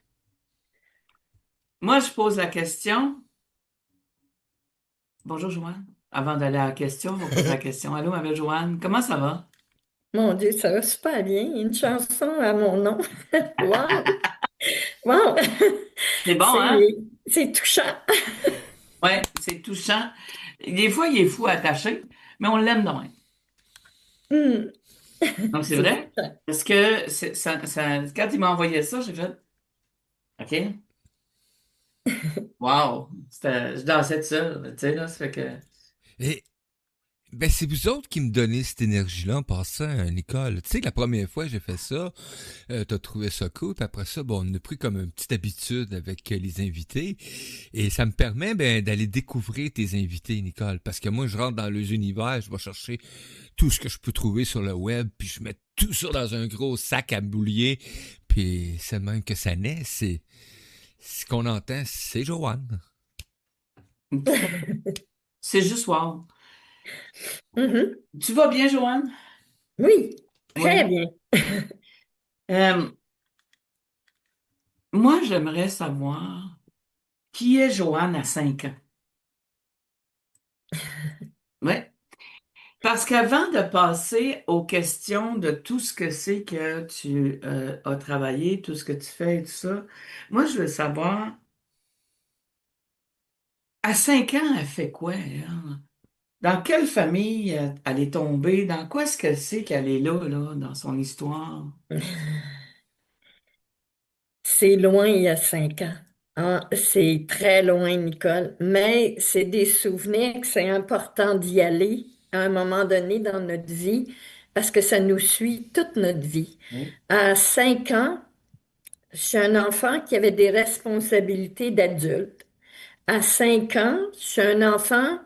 Moi, je pose la question. Bonjour, Joanne. Avant d'aller à la question, on va poser la question. Allô, ma belle Joanne, comment ça va? Mon Dieu, ça va super bien. Une chanson à mon nom. Wow! Wow! C'est bon, hein? C'est touchant. Ouais, c'est touchant. Des fois, il est fou attaché, mais on l'aime de même. Hmm, Donc, c'est c'est vrai. ça. Parce que quand il m'a envoyé ça, j'ai fait OK, wow. Je dansais de ça, tu sais, là, ça fait que. Et ben, c'est vous autres qui me donnez cette énergie-là en passant, Nicole. Tu sais, la première fois que j'ai fait ça, t'as trouvé ça cool, puis après ça, bon, on a pris comme une petite habitude avec les invités, et ça me permet ben, d'aller découvrir tes invités, Nicole, parce que moi, je rentre dans les univers, je vais chercher tout ce que je peux trouver sur le web, puis je mets tout ça dans un gros sac à boulier, puis c'est même que ça naît, c'est ce qu'on entend, c'est Joanne. C'est juste wow. Mhm. Tu vas bien, Joanne? Oui, très Oui. bien. Euh, moi, j'aimerais savoir qui est Joanne à 5 ans. Oui. Parce qu'avant de passer aux questions de tout ce que c'est que tu as travaillé, tout ce que tu fais et tout ça, moi, je veux savoir, à 5 ans, elle fait quoi, elle? Dans quelle famille elle est tombée? Dans quoi est-ce que c'est qu'elle est là, dans son histoire? C'est loin il y a 5 ans. Hein, c'est très loin, Nicole, mais c'est des souvenirs que c'est important d'y aller à un moment donné dans notre vie parce que ça nous suit toute notre vie. Oui. À 5 ans, je suis un enfant qui avait des responsabilités d'adulte. À 5 ans, je suis un enfant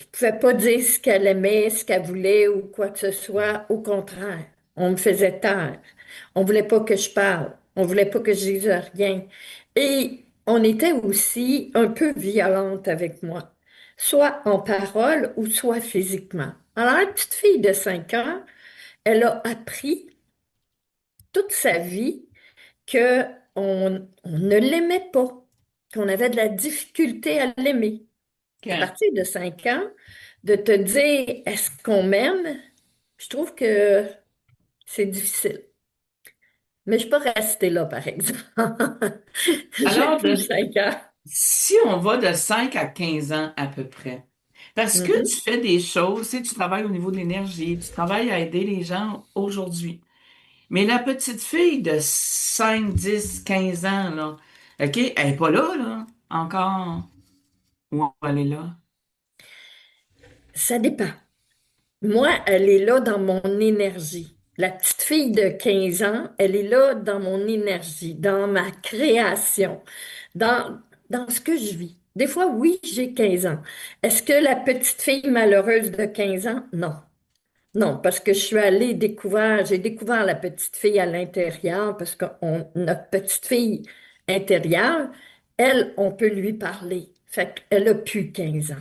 ne pouvait pas dire ce qu'elle aimait, ce qu'elle voulait ou quoi que ce soit. Au contraire, on me faisait taire. On voulait pas que je parle. On voulait pas que je dise rien. Et on était aussi un peu violente avec moi, soit en parole ou soit physiquement. Alors, la petite fille de 5 ans, elle a appris toute sa vie que on ne l'aimait pas, qu'on avait de la difficulté à l'aimer. À OK. partir de 5 ans, de te dire est-ce qu'on m'aime, je trouve que c'est difficile. Mais je peux rester là, par exemple. J'ai Alors, plus 5 ans. si on va de 5 à 15 ans à peu près, parce que Mhm. tu fais des choses, tu sais, tu travailles au niveau de l'énergie, tu travailles à aider les gens aujourd'hui. Mais la petite fille de 5, 10, 15 ans, là, OK, elle n'est pas là, encore. Ou elle est là. Ça dépend. Moi, elle est là dans mon énergie. La petite fille de 15 ans, elle est là dans mon énergie, dans ma création, dans ce que je vis. Des fois, oui, j'ai 15 ans. Est-ce que la petite fille malheureuse de 15 ans? Non. Non, parce que je suis allée découvrir, j'ai découvert la petite fille à l'intérieur parce que notre petite fille intérieure, elle, on peut lui parler. Fait qu'elle a plus 15 ans.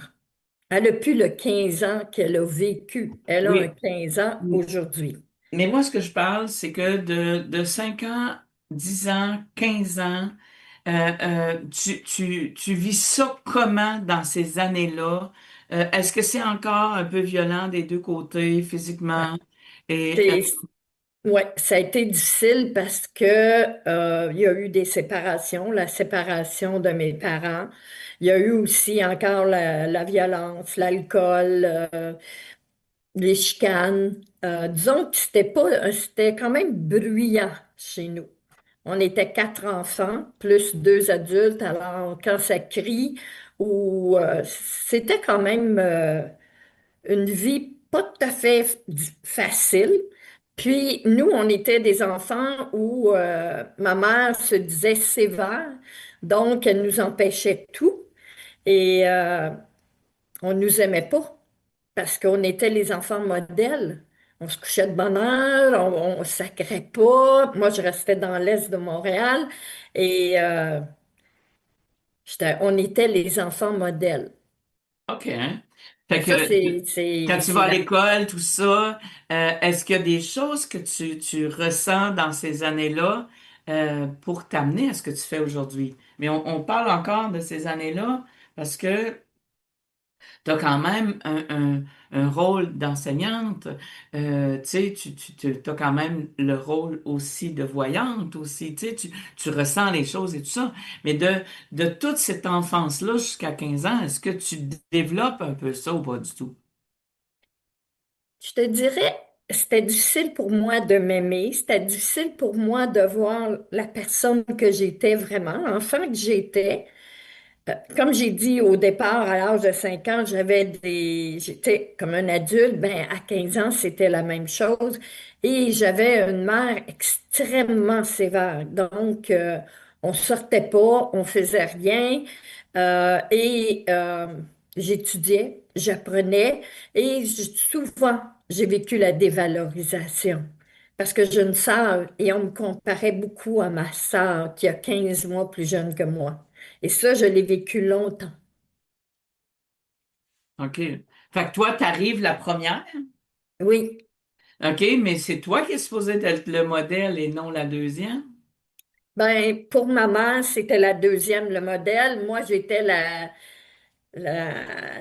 Elle a plus le 15 ans qu'elle a vécu. Elle a un Oui. 15 ans aujourd'hui. Mais moi, ce que je parle, c'est que de 5 ans, 10 ans, 15 ans, tu vis ça comment dans ces années-là? Est-ce que c'est encore un peu violent des deux côtés, Ouais. physiquement? Et, C'est, ouais, ça a été difficile parce que il y a eu des séparations, la séparation de mes parents. Il y a eu aussi encore la violence, l'alcool, les chicanes. Disons que c'était quand même bruyant chez nous. On était 4 enfants, plus 2 adultes. Alors, quand ça crie, ou c'était quand même une vie pas tout à fait facile. Puis, nous, on était des enfants où ma mère se disait sévère, donc elle nous empêchait tout. Et on nous aimait pas parce qu'on était les enfants modèles. On se couchait de bonne heure, on sacrait pas. Moi, je restais dans l'est de Montréal et on était les enfants modèles. OK, hein? Fait Mais ça, que quand tu vas c'est à la... l'école, tout ça, est-ce qu'il y a des choses que tu ressens dans ces années-là pour t'amener à ce que tu fais aujourd'hui? Mais on parle encore de ces années-là parce que Tu as quand même un rôle d'enseignante. Tu sais, tu as quand même le rôle aussi de voyante aussi. Tu sais, tu ressens les choses et tout ça. Mais de toute cette enfance-là jusqu'à 15 ans, est-ce que tu développes un peu ça ou pas du tout? Je te dirais, c'était difficile pour moi de m'aimer, c'était difficile pour moi de voir la personne que j'étais vraiment, l'enfant que j'étais. Comme j'ai dit au départ, à l'âge de 5 ans, j'étais comme un adulte, ben à 15 ans, c'était la même chose. Et j'avais une mère extrêmement sévère. Donc, on sortait pas, on faisait rien. Et j'étudiais, j'apprenais. Souvent, j'ai vécu la dévalorisation. Parce que j'ai une sœur et on me comparait beaucoup à ma sœur qui a 15 mois plus jeune que moi. Et ça, je l'ai vécu longtemps. OK. Fait que toi, tu arrives la première. Oui. OK, mais c'est toi qui es supposé être le modèle et non la deuxième. Ben, pour ma mère, c'était la deuxième, le modèle. Moi, j'étais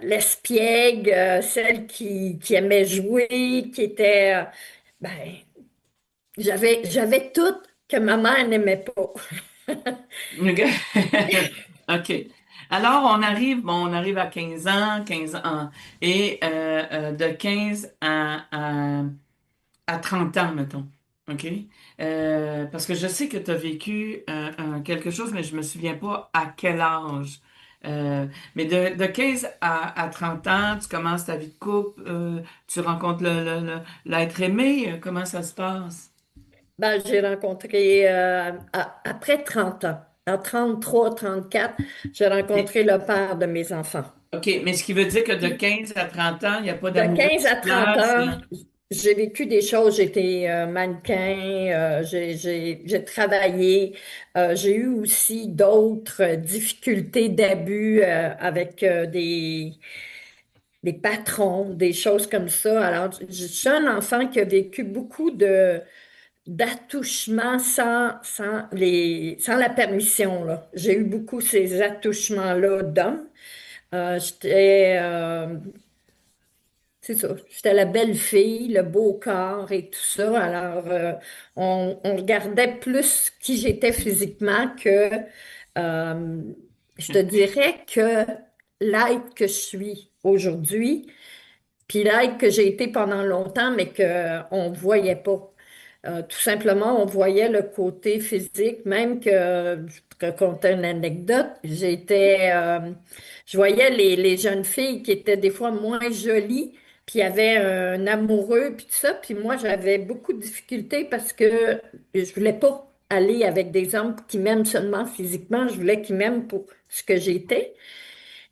l'espiègle, celle qui aimait jouer, qui était, ben, j'avais tout que ma mère n'aimait pas. OK. OK. Alors, on arrive à 15 ans, et de 15 à 30 ans, mettons. OK? Parce que je sais que tu as vécu quelque chose, mais je me souviens pas à quel âge. Mais de 15 à 30 ans, tu commences ta vie de couple, tu rencontres l'être aimé, comment ça se passe? Ben, j'ai rencontré, après 30 ans, à 33, 34, j'ai OK. rencontré le père de mes enfants. OK, mais ce qui veut dire que de Puis, 15 à 30 ans, il n'y a pas de d'amoureux 15 qui se à 30 place. ans, j'ai vécu des choses. J'ai été mannequin, j'ai travaillé. J'ai eu aussi d'autres difficultés d'abus avec des patrons, des choses comme ça. Alors, je suis un enfant qui a vécu beaucoup d'attouchements sans la permission, là. J'ai eu beaucoup ces attouchements-là d'hommes. C'est ça. J'étais la belle fille, le beau corps et tout ça. Alors, on regardait plus qui j'étais physiquement que, euh, je te dirais que l'être que je suis aujourd'hui, puis l'être que j'ai été pendant longtemps, mais qu'on ne voyait pas. Tout simplement, on voyait le côté physique, même que, je te raconter une anecdote, je voyais les jeunes filles qui étaient des fois moins jolies, puis il y avait un amoureux, puis tout ça, puis moi, j'avais beaucoup de difficultés parce que je voulais pas aller avec des hommes qui m'aiment seulement physiquement, je voulais qu'ils m'aiment pour ce que j'étais.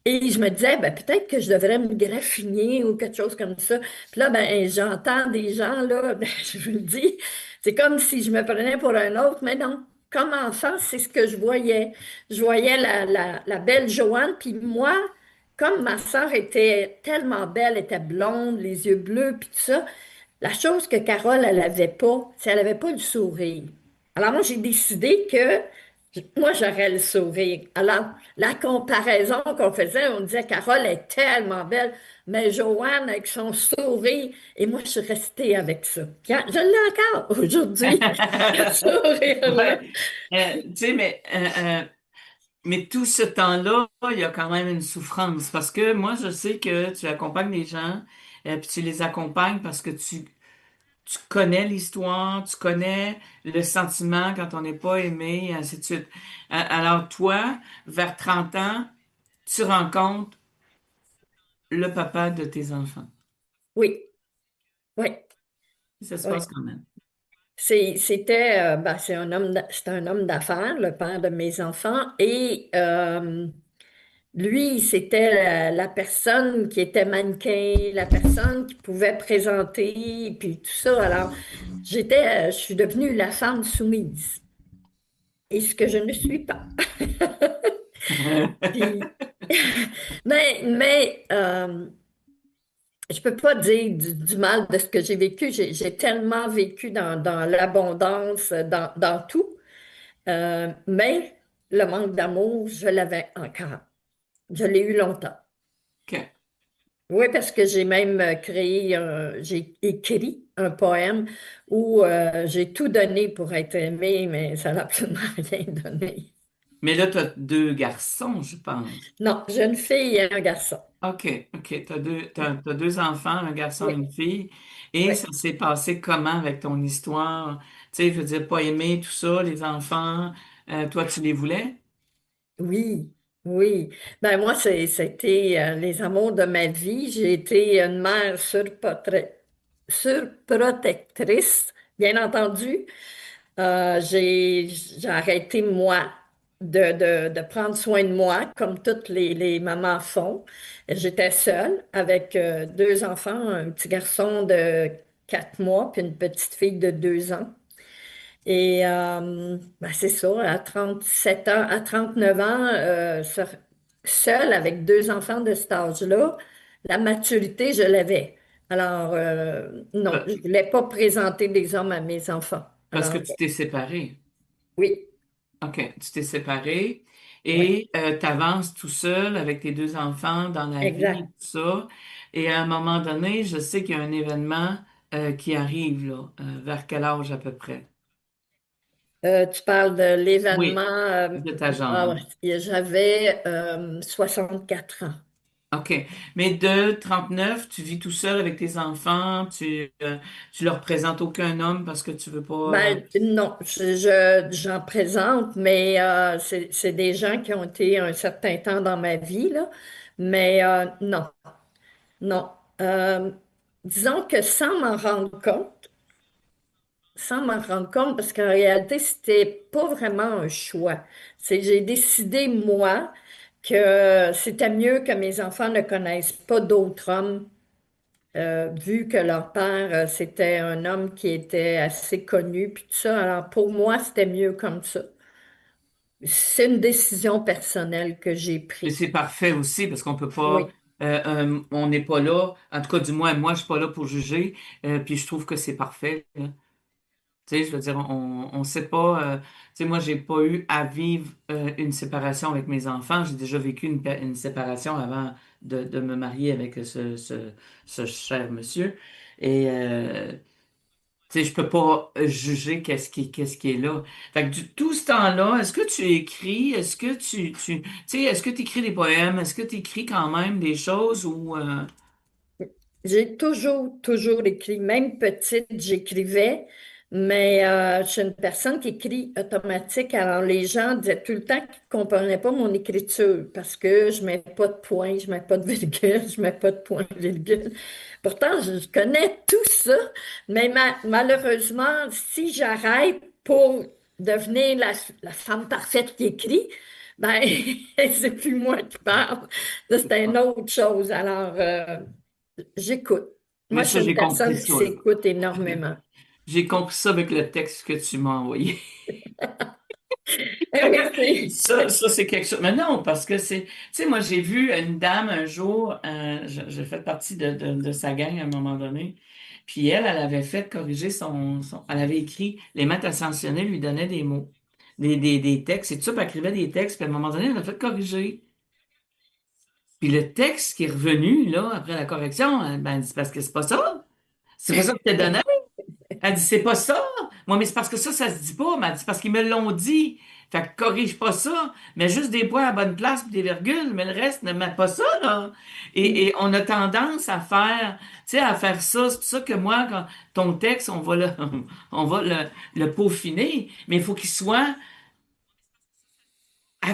Et je me disais, ben, peut-être que je devrais me graffiner ou quelque chose comme ça. Puis là, ben, j'entends des gens, là, ben, je vous le dis, c'est comme si je me prenais pour un autre, mais non. Comme enfant, c'est ce que je voyais. Je voyais la belle Joanne, puis moi, comme ma sœur était tellement belle, était blonde, les yeux bleus, puis tout ça, la chose que Carole, elle avait pas, c'est qu'elle avait pas le sourire. Alors moi, j'ai décidé que moi, j'aurais le sourire. Alors, la comparaison qu'on faisait, on disait, Carole est tellement belle, mais Joanne avec son sourire, et moi, je suis restée avec ça. Puis, je l'ai encore aujourd'hui, ce sourire-là. Ouais. Tu sais, mais tout ce temps-là, il y a quand même une souffrance. Parce que moi, je sais que tu accompagnes les gens, puis tu les accompagnes parce que tu connais l'histoire, tu connais le sentiment quand on n'est pas aimé, et ainsi de suite. Alors toi, vers 30 ans, tu rencontres le papa de tes enfants. Oui, oui, Ça se passe oui. quand même. Ben, c'est un homme d'affaires, le père de mes enfants, et lui, c'était la personne qui était mannequin, la personne qui pouvait présenter, puis tout ça. Alors, je suis devenue la femme soumise, et ce que je ne suis pas. Puis, mais je peux pas dire du mal de ce que j'ai vécu. J'ai tellement vécu dans l'abondance, dans tout. Mais le manque d'amour, je l'avais encore. Je l'ai eu longtemps. OK. Oui, parce que j'ai même j'ai écrit un poème où j'ai tout donné pour être aimée, mais ça n'a absolument rien donné. Mais là, tu as deux garçons, je pense. Non, j'ai une fille et un garçon. OK, OK. T'as deux enfants, un garçon et Oui, une fille. Et oui, ça s'est passé comment avec ton histoire? Tu sais, je veux dire, pas aimer tout ça, les enfants. Toi, tu les voulais? oui, oui. Ben moi, c'était les amours de ma vie. J'ai été une mère surprotectrice, bien entendu. J'ai arrêté, moi, de prendre soin de moi, comme toutes les mamans font. J'étais seule avec deux enfants, un petit garçon de 4 mois, puis une petite fille de 2 ans. Et ben, c'est ça, à 37 ans, à 39 ans, seule avec deux enfants de cet âge-là, la maturité, je l'avais. Alors, non, Pa- je ne voulais pas présenter des hommes à mes enfants. Parce que Alors, tu t'es séparé. oui, OK, tu t'es séparé oui, et tu avances tout seul avec tes deux enfants dans la vie, exact. tout ça. Et à un moment donné, je sais qu'il y a un événement qui arrive, là. Vers quel âge à peu près? Tu parles de l'événement. Oui, de ta Ah jambe. ouais, j'avais 4 ans. OK. Mais de 39, tu vis tout seul avec tes enfants, tu leur présentes aucun homme parce que tu veux pas. Ben, non, j'en présente, mais c'est des gens qui ont été un certain temps dans ma vie, là. Mais non, non. Euh, Disons que sans m'en rendre compte, parce qu'en réalité, c'était pas vraiment un choix. J'ai décidé, moi, que c'était mieux que mes enfants ne connaissent pas d'autres hommes, vu que leur père, c'était un homme qui était assez connu, puis tout ça. Alors, pour moi, c'était mieux comme ça. C'est une décision personnelle que j'ai Et prise. c'est parfait aussi parce qu'on peut pas. Oui, On n'est pas là. En tout cas, du moins, moi, je suis pas là pour juger. Puis je trouve que c'est parfait, là. Tu sais, je veux dire, on sait pas. Tu sais, moi, j'ai pas eu à vivre une séparation avec mes enfants. J'ai déjà vécu une séparation avant de me marier avec ce cher monsieur. Et tu sais, je peux pas juger qu'est-ce qui est là. Fait que tout ce temps-là, est-ce que tu écris? Est-ce que tu sais, est-ce que tu écris des poèmes? Est-ce que tu écris quand même des choses ou j'ai toujours écrit. Même petite, j'écrivais, mais je suis une personne qui écrit automatique. Alors, les gens disaient tout le temps qu'ils ne comprenaient pas mon écriture parce que je ne mets pas de point, je ne mets pas de virgule, je ne mets pas de point, virgule. Pourtant, je connais tout ça, mais malheureusement, si j'arrête pour devenir la femme parfaite qui écrit, ben, c'est plus moi qui parle. Là, c'est une autre chose. Alors, j'écoute. mais Moi, je ça, suis une j'ai compris personne qui ça, là. s'écoute énormément. J'ai compris ça avec le texte que tu m'as envoyé. Eh oui, Ça, c'est quelque chose. Mais non, parce que c'est. Tu sais, moi, j'ai vu une dame un jour, j'ai fait partie de sa gang à un moment donné. Puis elle avait fait corriger elle avait écrit, les maths ascensionnés lui donnaient des mots, des textes, et tout ça, puis elle écrivait des textes, puis à un moment donné, elle a fait corriger. Puis le texte qui est revenu, là, après la correction, ben, c'est parce que c'est pas ça. C'est pas ça que t'as donné. Elle dit, c'est pas ça. Moi, mais c'est parce que ça se dit pas. Mais elle dit, c'est parce qu'ils me l'ont dit. Fait que corrige pas ça. Mets juste des points à bonne place puis des virgules, mais le reste, ne met pas ça, là. Et on a tendance à faire, tu sais, à faire ça. C'est pour ça que moi, quand ton texte, on va le peaufiner, mais il faut qu'il soit à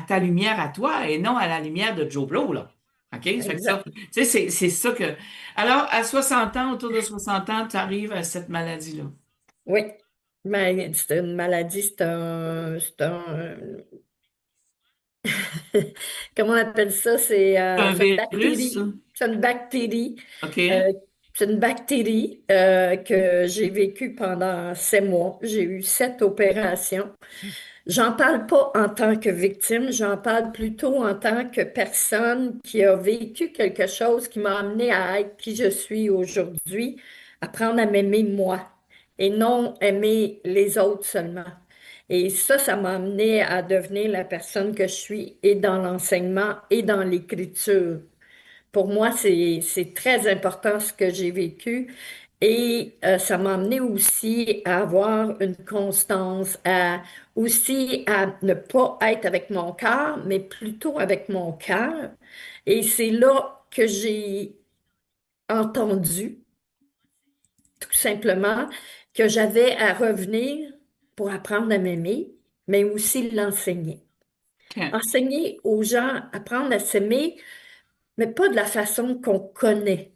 ta lumière à toi et non à la lumière de Joe Blow, là. OK? Ça fait que ça, exact. tu sais, c'est ça que. Alors, à 60 ans, autour de 60 ans, tu arrives à cette maladie-là. Oui. Mais c'est une maladie, comment on appelle ça? C'est un C'est une virus, ça? bactérie. C'est une bactérie. OK? euh, c'est une bactérie que j'ai vécue pendant 7 mois. J'ai eu 7 opérations. J'en parle pas en tant que victime, j'en parle plutôt en tant que personne qui a vécu quelque chose qui m'a amené à être qui je suis aujourd'hui, apprendre à m'aimer moi et non aimer les autres seulement. Et ça m'a amené à devenir la personne que je suis et dans l'enseignement et dans l'écriture. Pour moi, c'est très important ce que j'ai vécu. Et ça m'a amené aussi à avoir une constance, aussi à ne pas être avec mon corps, mais plutôt avec mon cœur. Et c'est là que j'ai entendu, tout simplement, que j'avais à revenir pour apprendre à m'aimer, mais aussi l'enseigner. OK. Enseigner aux gens, apprendre à s'aimer, mais pas de la façon qu'on connaît.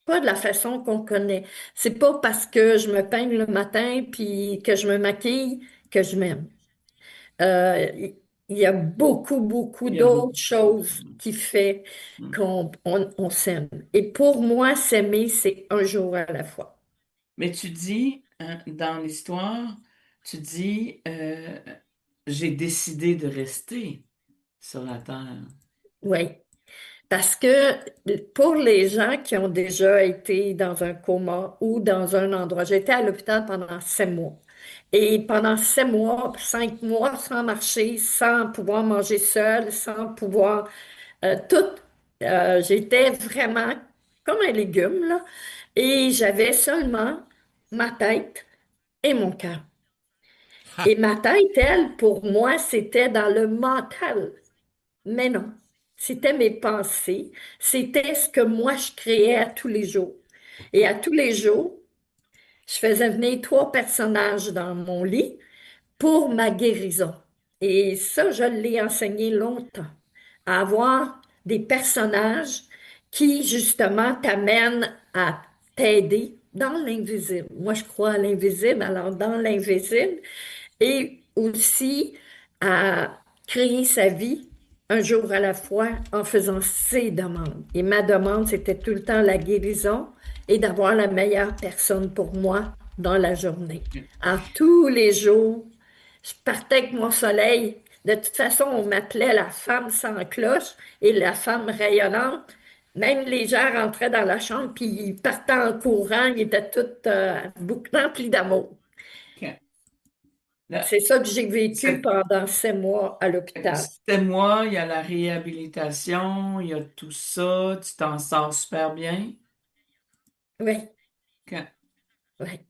Pas de la façon qu'on connaît. C'est pas parce que je me peigne le matin puis que je me maquille que je m'aime. Il y a beaucoup, beaucoup Il y a beaucoup d'autres de choses. choses qui fait Mm. qu'on s'aime. Et pour moi, s'aimer, c'est un jour à la fois. Mais tu dis, hein, dans l'histoire, tu dis, j'ai décidé de rester sur la terre. Oui. Parce que pour les gens qui ont déjà été dans un coma ou dans un endroit, j'étais à l'hôpital pendant 7 mois. Et pendant 7 mois, 5 mois sans marcher, sans pouvoir manger seul, sans pouvoir tout, j'étais vraiment comme un légume, là. Et j'avais seulement ma tête et mon cœur. Et ma tête, elle, pour moi, c'était dans le mental. Mais non, c'était mes pensées, c'était ce que moi je créais à tous les jours. Et à tous les jours, je faisais venir 3 personnages dans mon lit pour ma guérison. Et ça, je l'ai enseigné longtemps, à avoir des personnages qui, justement, t'amènent à t'aider dans l'invisible. Moi, je crois à l'invisible, alors dans l'invisible, et aussi à créer sa vie un jour à la fois en faisant ses demandes. Et ma demande, c'était tout le temps la guérison et d'avoir la meilleure personne pour moi dans la journée. Alors, tous les jours, je partais avec mon soleil. De toute façon, on m'appelait la femme sans cloche et la femme rayonnante. Même les gens rentraient dans la chambre puis ils partaient en courant, ils étaient tous remplis d'amour. OK. Là, C'est ça que j'ai vécu c'est- pendant 7 mois à l'hôpital. c'était moi, il y a la réhabilitation, il y a tout ça, tu t'en sors super bien. Oui, OK. oui.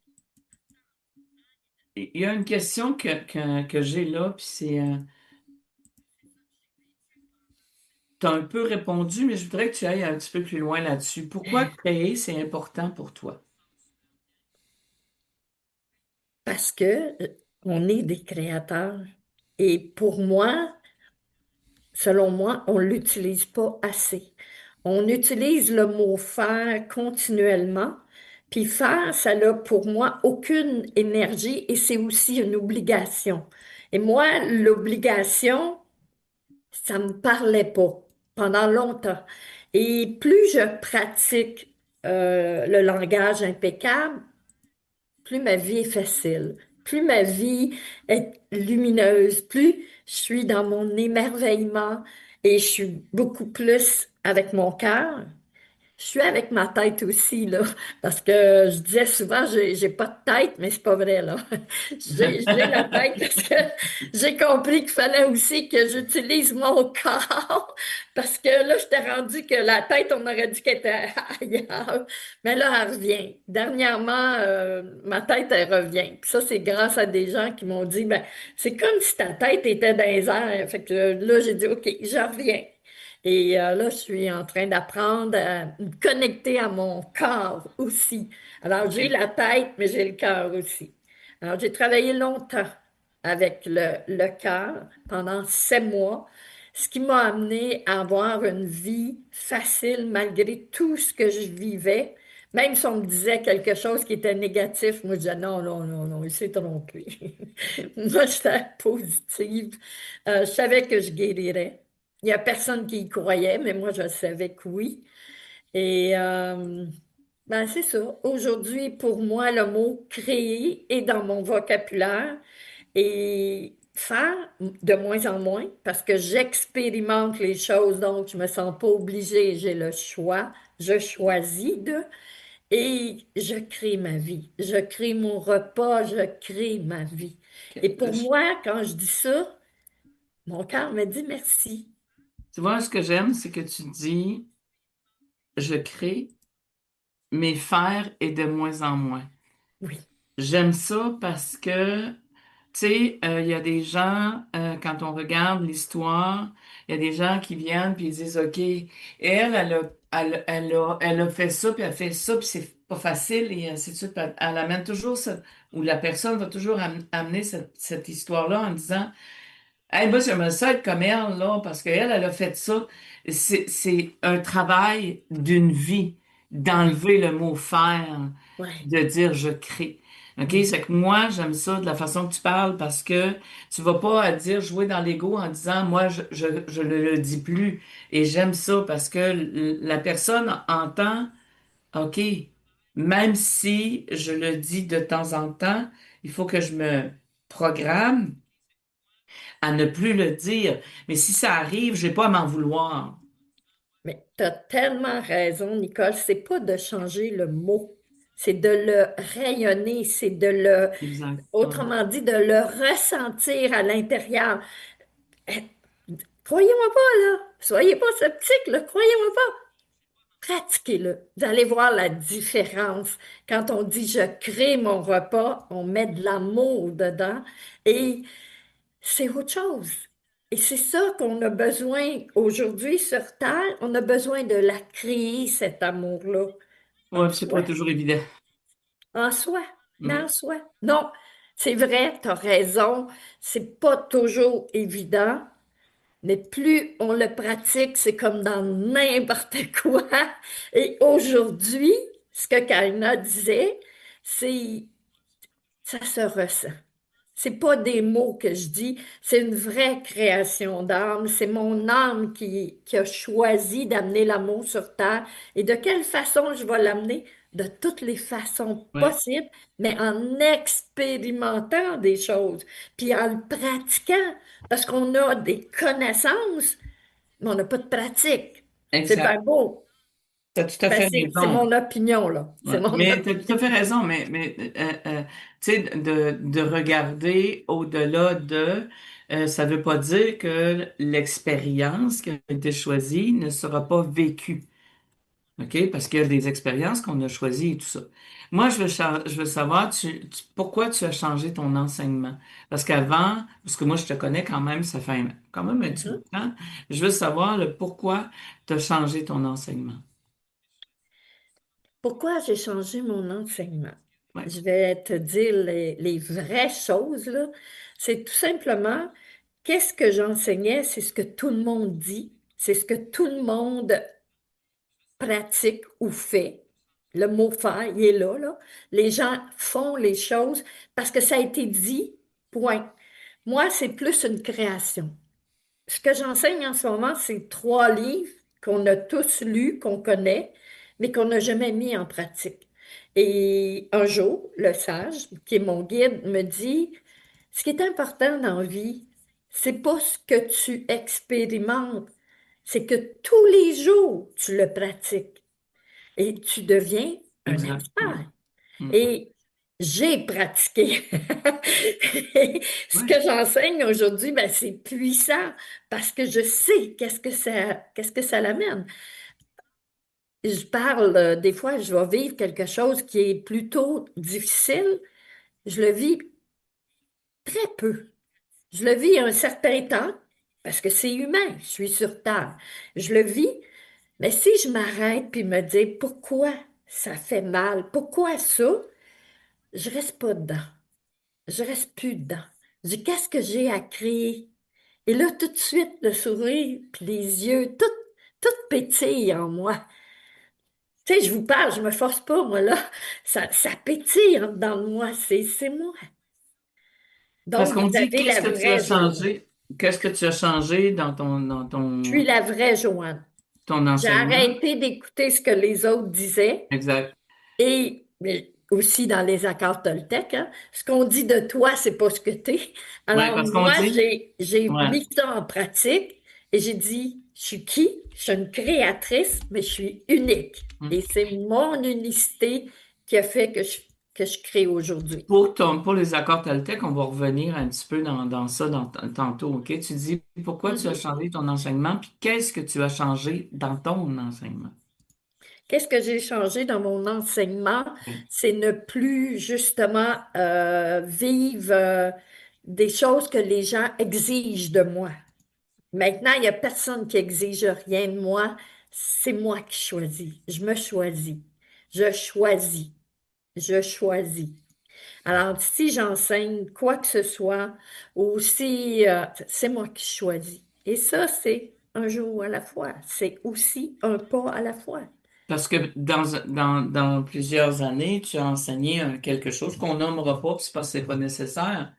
Il y a une question que j'ai là, puis c'est, tu as un peu répondu, mais je voudrais que tu ailles un petit peu plus loin là-dessus. Pourquoi créer, c'est important pour toi? Parce que on est des créateurs. Et pour moi, selon moi, on ne l'utilise pas assez. On utilise le mot faire continuellement. Puis faire, ça n'a pour moi aucune énergie et c'est aussi une obligation. Et moi, l'obligation, ça me parlait pas pendant longtemps. Et plus je pratique le langage impeccable, plus ma vie est facile, plus ma vie est lumineuse, plus je suis dans mon émerveillement et je suis beaucoup plus avec mon cœur. Je suis avec ma tête aussi, là, parce que je disais souvent, j'ai pas de tête, mais c'est pas vrai, là. J'ai la tête parce que j'ai compris qu'il fallait aussi que j'utilise mon corps, parce que là, j'étais rendu que la tête, on aurait dit qu'elle était ailleurs, mais là, elle revient. Dernièrement, ma tête, elle revient. Puis ça, c'est grâce à des gens qui m'ont dit, ben, c'est comme si ta tête était dans les airs. Fait que là, j'ai dit, OK, je reviens. Et là, je suis en train d'apprendre à me connecter à mon corps aussi. Alors, j'ai OK. la tête, mais j'ai le cœur aussi. Alors, j'ai travaillé longtemps avec le cœur pendant 7 mois, ce qui m'a amené à avoir une vie facile malgré tout ce que je vivais. Même si on me disait quelque chose qui était négatif, moi, je disais non, non, non, non, il s'est trompé. Moi, j'étais positive. Je savais que je guérirais. Il n'y a personne qui y croyait, mais moi, je savais que oui. Et ben, c'est ça. Aujourd'hui, pour moi, le mot créer est dans mon vocabulaire et faire de moins en moins parce que j'expérimente les choses, donc je ne me sens pas obligée, j'ai le choix. Je choisis de et je crée ma vie. Je crée mon repas, je crée ma vie. Et OK. pour moi, quand je dis ça, mon cœur me dit merci. Tu vois, ce que j'aime, c'est que tu dis, je crée, mais faire est de moins en moins. Oui. J'aime ça parce que, tu sais, il y a des gens, quand on regarde l'histoire, il y a des gens qui viennent puis ils disent, OK, elle a fait ça, puis elle fait ça, puis c'est pas facile, et ainsi de suite. Puis elle amène toujours ça, ou la personne va toujours amener cette histoire-là en disant, hey, moi, j'aimerais ça être comme elle, là, parce qu'elle, elle a fait ça. C'est un travail d'une vie, d'enlever le mot faire, Ouais. de dire je crée. OK? Mhm. C'est que moi, j'aime ça de la façon que tu parles parce que tu vas pas à dire jouer dans l'ego en disant moi, je le dis plus. Et j'aime ça parce que la personne entend, OK, même si je le dis de temps en temps, il faut que je me programme à ne plus le dire. Mais si ça arrive, j'ai pas à m'en vouloir. Mais tu as tellement raison, Nicole. C'est pas de changer le mot, c'est de le rayonner, c'est de le, Exactement. autrement dit, de le ressentir à l'intérieur. Eh, croyez-moi pas, là. Soyez pas sceptiques, là. Croyez-moi pas. Pratiquez-le. Vous allez voir la différence. Quand on dit je crée mon repas, on met de l'amour dedans et c'est autre chose. Et c'est ça qu'on a besoin aujourd'hui sur Terre. On a besoin de la créer, cet amour-là, en Ouais, c'est pas soi. toujours évident. En soi, mais Mm. en soi. Non, c'est vrai, tu as raison. C'est pas toujours évident. Mais plus on le pratique, c'est comme dans n'importe quoi. Et aujourd'hui, ce que Karina disait, c'est ça se ressent. C'est pas des mots que je dis, c'est une vraie création d'âme. C'est mon âme qui a choisi d'amener l'amour sur Terre. Et de quelle façon je vais l'amener? De toutes les façons Ouais, possibles, mais en expérimentant des choses, puis en le pratiquant, parce qu'on a des connaissances, mais on n'a pas de pratique. C'est exact. bien beau. Tu as tout à Ben, fait c'est raison. mon opinion, là. Ouais. C'est mon Mais tu as tout opinion. à fait raison. Mais tu sais, de regarder au-delà de, ça veut pas dire que l'expérience qui a été choisie ne sera pas vécue. OK? Parce qu'il y a des expériences qu'on a choisies et tout ça. Moi, je veux savoir, pourquoi tu as changé ton enseignement? Parce qu'avant, parce que moi, je te connais quand même, ça fait quand même un petit bout Mhm. de temps. Je veux savoir le pourquoi tu as changé ton enseignement. Pourquoi j'ai changé mon enseignement? Ouais, Je vais te dire les vraies choses, là. C'est tout simplement, qu'est-ce que j'enseignais? C'est ce que tout le monde dit, c'est ce que tout le monde pratique ou fait. Le mot faire, il est là, là. Les gens font les choses parce que ça a été dit, point. Moi, c'est plus une création. Ce que j'enseigne en ce moment, c'est 3 livres qu'on a tous lus, qu'on connaît, mais qu'on n'a jamais mis en pratique. Et un jour, le sage, qui est mon guide, me dit, ce qui est important dans la vie, c'est pas ce que tu expérimentes, c'est que tous les jours, tu le pratiques et tu deviens un exactement. expert. Mm. Et j'ai pratiqué. Et ce que Ouais. j'enseigne aujourd'hui, ben, c'est puissant parce que je sais qu'est-ce que ça l'amène. Je parle, des fois, je vais vivre quelque chose qui est plutôt difficile. Je le vis très peu. Je le vis un certain temps parce que c'est humain. Je suis sur Terre. Je le vis, mais si je m'arrête puis me dis pourquoi ça fait mal, pourquoi ça, je reste pas dedans. Je reste plus dedans. Je dis, qu'est-ce que j'ai à créer? Et là, tout de suite, le sourire, puis les yeux, tout pétille en moi. Tu sais, je vous parle, je me force pas, moi, là. Ça pétille en dedans de moi, c'est moi. Parce Donc, qu'on vous dit, avez qu'est-ce la que tu as vraie Joanne. changé? Qu'est-ce que tu as changé dans Je suis la vraie Joanne. ton J'ai enseignement? arrêté d'écouter ce que les autres disaient Exact. et mais aussi dans les accords Toltec, hein, ce qu'on dit de toi, c'est pas ce que tu es. Oui, Alors, parce qu'on moi, dit, j'ai ouais, mis ça en pratique et j'ai dit, je suis qui? Je suis une créatrice, mais je suis unique. mm. Et c'est mon unicité qui a fait que je crée aujourd'hui. Pour les accords Toltec, on va revenir un petit peu dans ça tantôt, OK? Tu dis pourquoi tu as Mhm. changé ton enseignement, puis qu'est-ce que tu as changé dans ton enseignement? Qu'est-ce que j'ai changé dans mon enseignement? Oui. C'est ne plus justement vivre des choses que les gens exigent de moi. Maintenant, il n'y a personne qui exige rien de moi. C'est moi qui choisis. Je me choisis. Je choisis. Je choisis. Alors, si j'enseigne quoi que ce soit, ou si c'est moi qui choisis. Et ça, c'est un jour à la fois. C'est aussi un pas à la fois. Parce que dans plusieurs années, tu as enseigné quelque chose qu'on nommera pas, puis c'est parce que c'est pas nécessaire,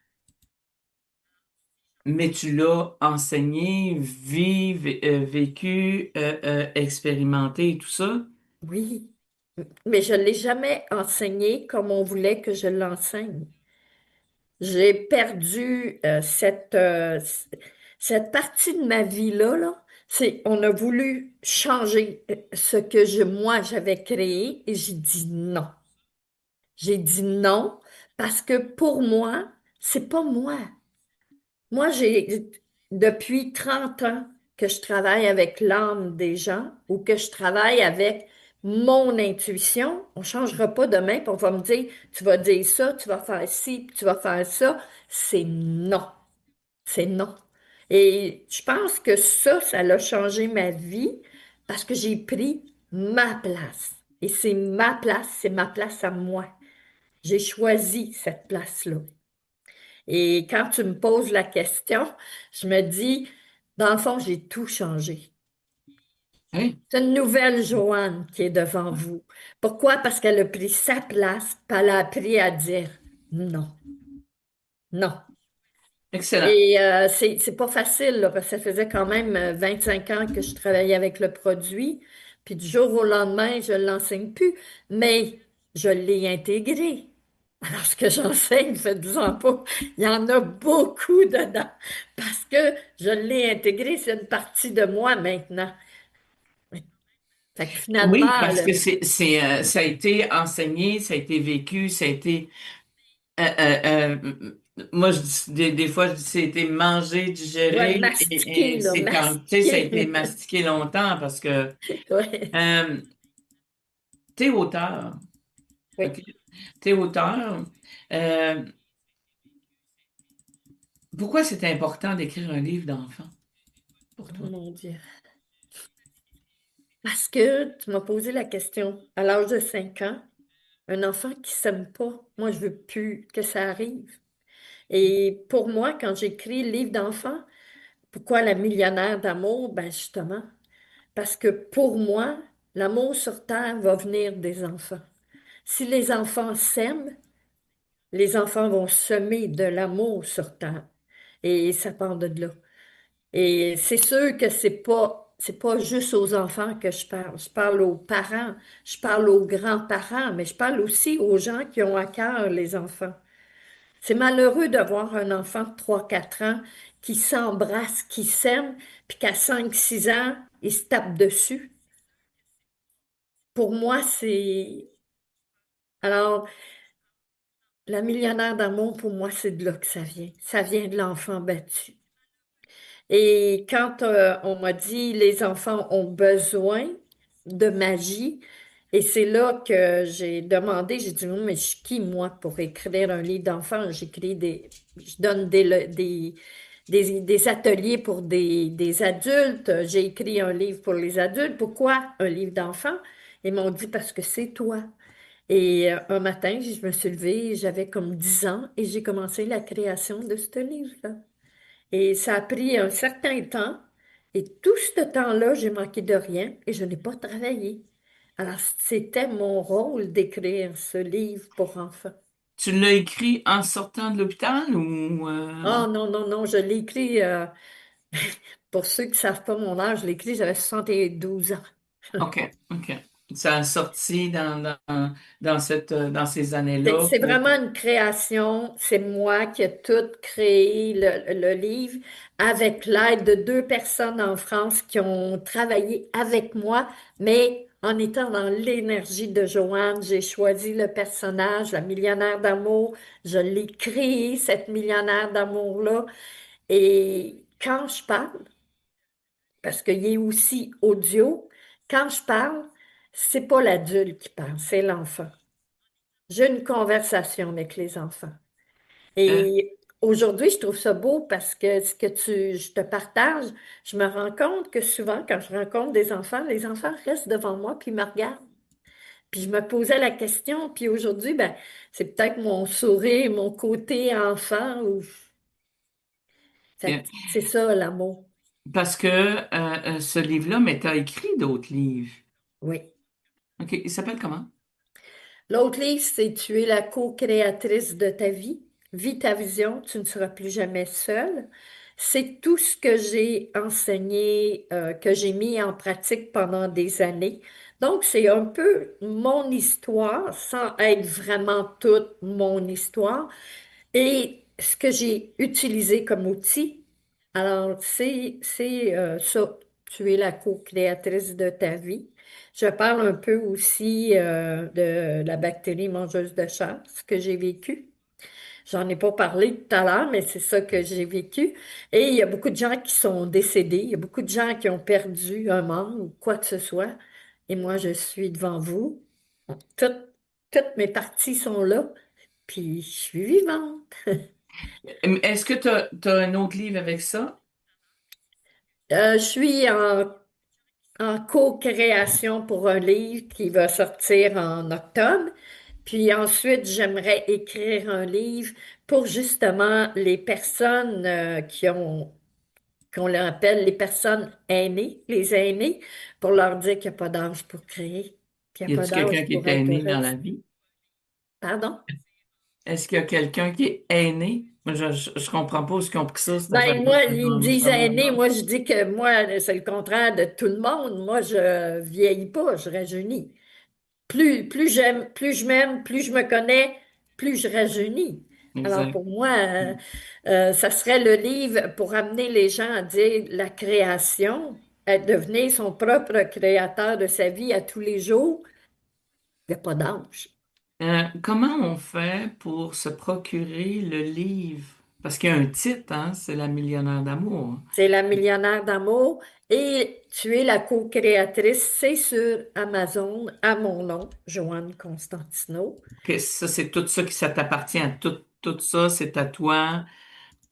mais tu l'as enseigné, vécu, expérimenté et tout ça. Oui, mais je ne l'ai jamais enseigné comme on voulait que je l'enseigne. J'ai perdu cette partie de ma vie-là, là. On a voulu changer ce que moi j'avais créé et j'ai dit non. J'ai dit non parce que pour moi, c'est pas moi. Moi, depuis 30 ans que je travaille avec l'âme des gens ou que je travaille avec mon intuition. On ne changera pas demain, puis on va me dire, tu vas dire ça, tu vas faire ci, puis tu vas faire ça. C'est non. C'est non. Et je pense que ça l'a changé ma vie parce que j'ai pris ma place. Et c'est ma place à moi. J'ai choisi cette place-là. Et quand tu me poses la question, je me dis, dans le fond, j'ai tout changé. Hein? C'est une nouvelle Joanne qui est devant vous. Pourquoi? Parce qu'elle a pris sa place, puis elle a appris à dire non, non. Excellent. Et c'est pas facile, là, parce que ça faisait quand même 25 ans que je travaillais avec le produit, puis du jour au lendemain, je ne l'enseigne plus, mais je l'ai intégré. Alors, ce que j'enseigne, faites-vous-en pas, il y en a beaucoup dedans, parce que je l'ai intégré, c'est une partie de moi maintenant. Fait que finalement, Oui, parce que ça a été enseigné, ça a été vécu, ça a été moi je dis, des fois je dis ça a été mangé, ouais, digéré et mastiquer, là, c'est quand tu sais ça a été mastiquer. mastiqué longtemps parce que Ouais, euh, t'es auteur, oui, ok? T'es auteur. Euh, Pourquoi c'est important d'écrire un livre d'enfant pour oh toi? mon Dieu. Parce que tu m'as posé la question à l'âge de 5 ans. Un enfant qui s'aime pas, moi, je veux plus que ça arrive. Et pour moi, quand j'écris Livre d'enfant, pourquoi la millionnaire d'amour? Ben justement, parce que pour moi, l'amour sur terre va venir des enfants. Si les enfants s'aiment, les enfants vont semer de l'amour sur terre. Et ça part de là. Et c'est sûr que c'est pas juste aux enfants que je parle. Je parle aux parents, je parle aux grands-parents, mais je parle aussi aux gens qui ont à cœur les enfants. C'est malheureux de voir un enfant de 3 4 ans qui s'embrasse, qui s'aime, puis qu'à 5 6 ans, il se tape dessus. Pour moi, c'est... Alors, la millionnaire d'amour, pour moi, c'est de là que ça vient. Ça vient de l'enfant battu. Et quand on m'a dit les enfants ont besoin de magie, et c'est là que j'ai demandé, j'ai dit, mais je suis qui, moi, pour écrire un livre d'enfants? Je donne des ateliers pour des adultes. J'ai écrit un livre pour les adultes. Pourquoi un livre d'enfants? Ils m'ont dit, parce que c'est toi. Et un matin, je me suis levée, j'avais comme 10 ans, et j'ai commencé la création de ce livre-là. Et ça a pris un certain temps. Et tout ce temps-là, j'ai manqué de rien et je n'ai pas travaillé. Alors, c'était mon rôle d'écrire ce livre pour enfants. Tu l'as écrit en sortant de l'hôpital ou Oh non, non, non, je l'ai écrit, pour ceux qui ne savent pas mon âge, je l'ai écrit, j'avais 72 ans. OK, OK. Ça a sorti dans ces C'est années-là c'est pour vraiment une création. C'est moi qui ai tout créé le livre avec l'aide de 2 personnes en France qui ont travaillé avec moi, mais en étant dans l'énergie de Joanne, j'ai choisi le personnage, la millionnaire d'amour. Je l'ai créé, cette millionnaire d'amour-là. Et quand je parle, parce qu'il est aussi audio, quand je parle, c'est pas l'adulte qui parle, c'est l'enfant. J'ai une conversation avec les enfants. Euh, Et aujourd'hui, je trouve ça beau parce que je te partage, je me rends compte que souvent, quand je rencontre des enfants, les enfants restent devant moi puis ils me regardent. Puis je me posais la question, puis aujourd'hui, ben, c'est peut-être mon sourire, mon côté enfant, ou euh, c'est ça l'amour. Parce que ce livre-là, mais tu as écrit d'autres livres. Oui. OK, il s'appelle comment? L'autre livre, c'est Tu es la co-créatrice de ta vie. Vis ta vision, tu ne seras plus jamais seule. C'est tout ce que j'ai enseigné, que j'ai mis en pratique pendant des années. Donc, c'est un peu mon histoire, sans être vraiment toute mon histoire, et ce que j'ai utilisé comme outil. Alors, c'est ça. Tu es la co-créatrice de ta vie. Je parle un peu aussi de la bactérie mangeuse de chair, ce que j'ai vécu. J'en ai pas parlé tout à l'heure, mais c'est ça que j'ai vécu. Et il y a beaucoup de gens qui sont décédés. Il y a beaucoup de gens qui ont perdu un membre ou quoi que ce soit. Et moi, je suis devant vous. Toutes, toutes mes parties sont là. Puis, je suis vivante. Est-ce que tu as un autre livre avec ça? Je suis en co-création pour un livre qui va sortir en octobre. Puis ensuite, j'aimerais écrire un livre pour justement les personnes qu'on leur appelle les personnes aînées, les aînés, pour leur dire qu'il n'y a pas d'âge pour créer, qu'il n'y Y a pas a-t-il quelqu'un d'âge qui est pour être aîné dans la heureuse. vie? Pardon? Est-ce qu'il y a quelqu'un qui est aîné? Moi, je comprends pas où est-ce qu'ils ont pris ça, cette Ben affaire-là. moi, C'est ils me disent dans mon aîné, âge. moi je dis que moi, c'est le contraire de tout le monde. Moi, je vieillis pas, je rajeunis. Plus j'aime, plus je m'aime, plus je me connais, plus je rajeunis. Alors Exact. pour moi, ça serait le livre pour amener les gens à dire la création, à devenir son propre créateur de sa vie à tous les jours. Il n'y a pas d'âge. Comment on fait pour se procurer le livre? Parce qu'il y a un titre, hein, c'est La millionnaire d'amour. C'est la millionnaire d'amour et tu es la co-créatrice. C'est sur Amazon à mon nom, Joanne Constantino. Que ça, c'est tout ça qui ça t'appartient. Tout ça, c'est à toi.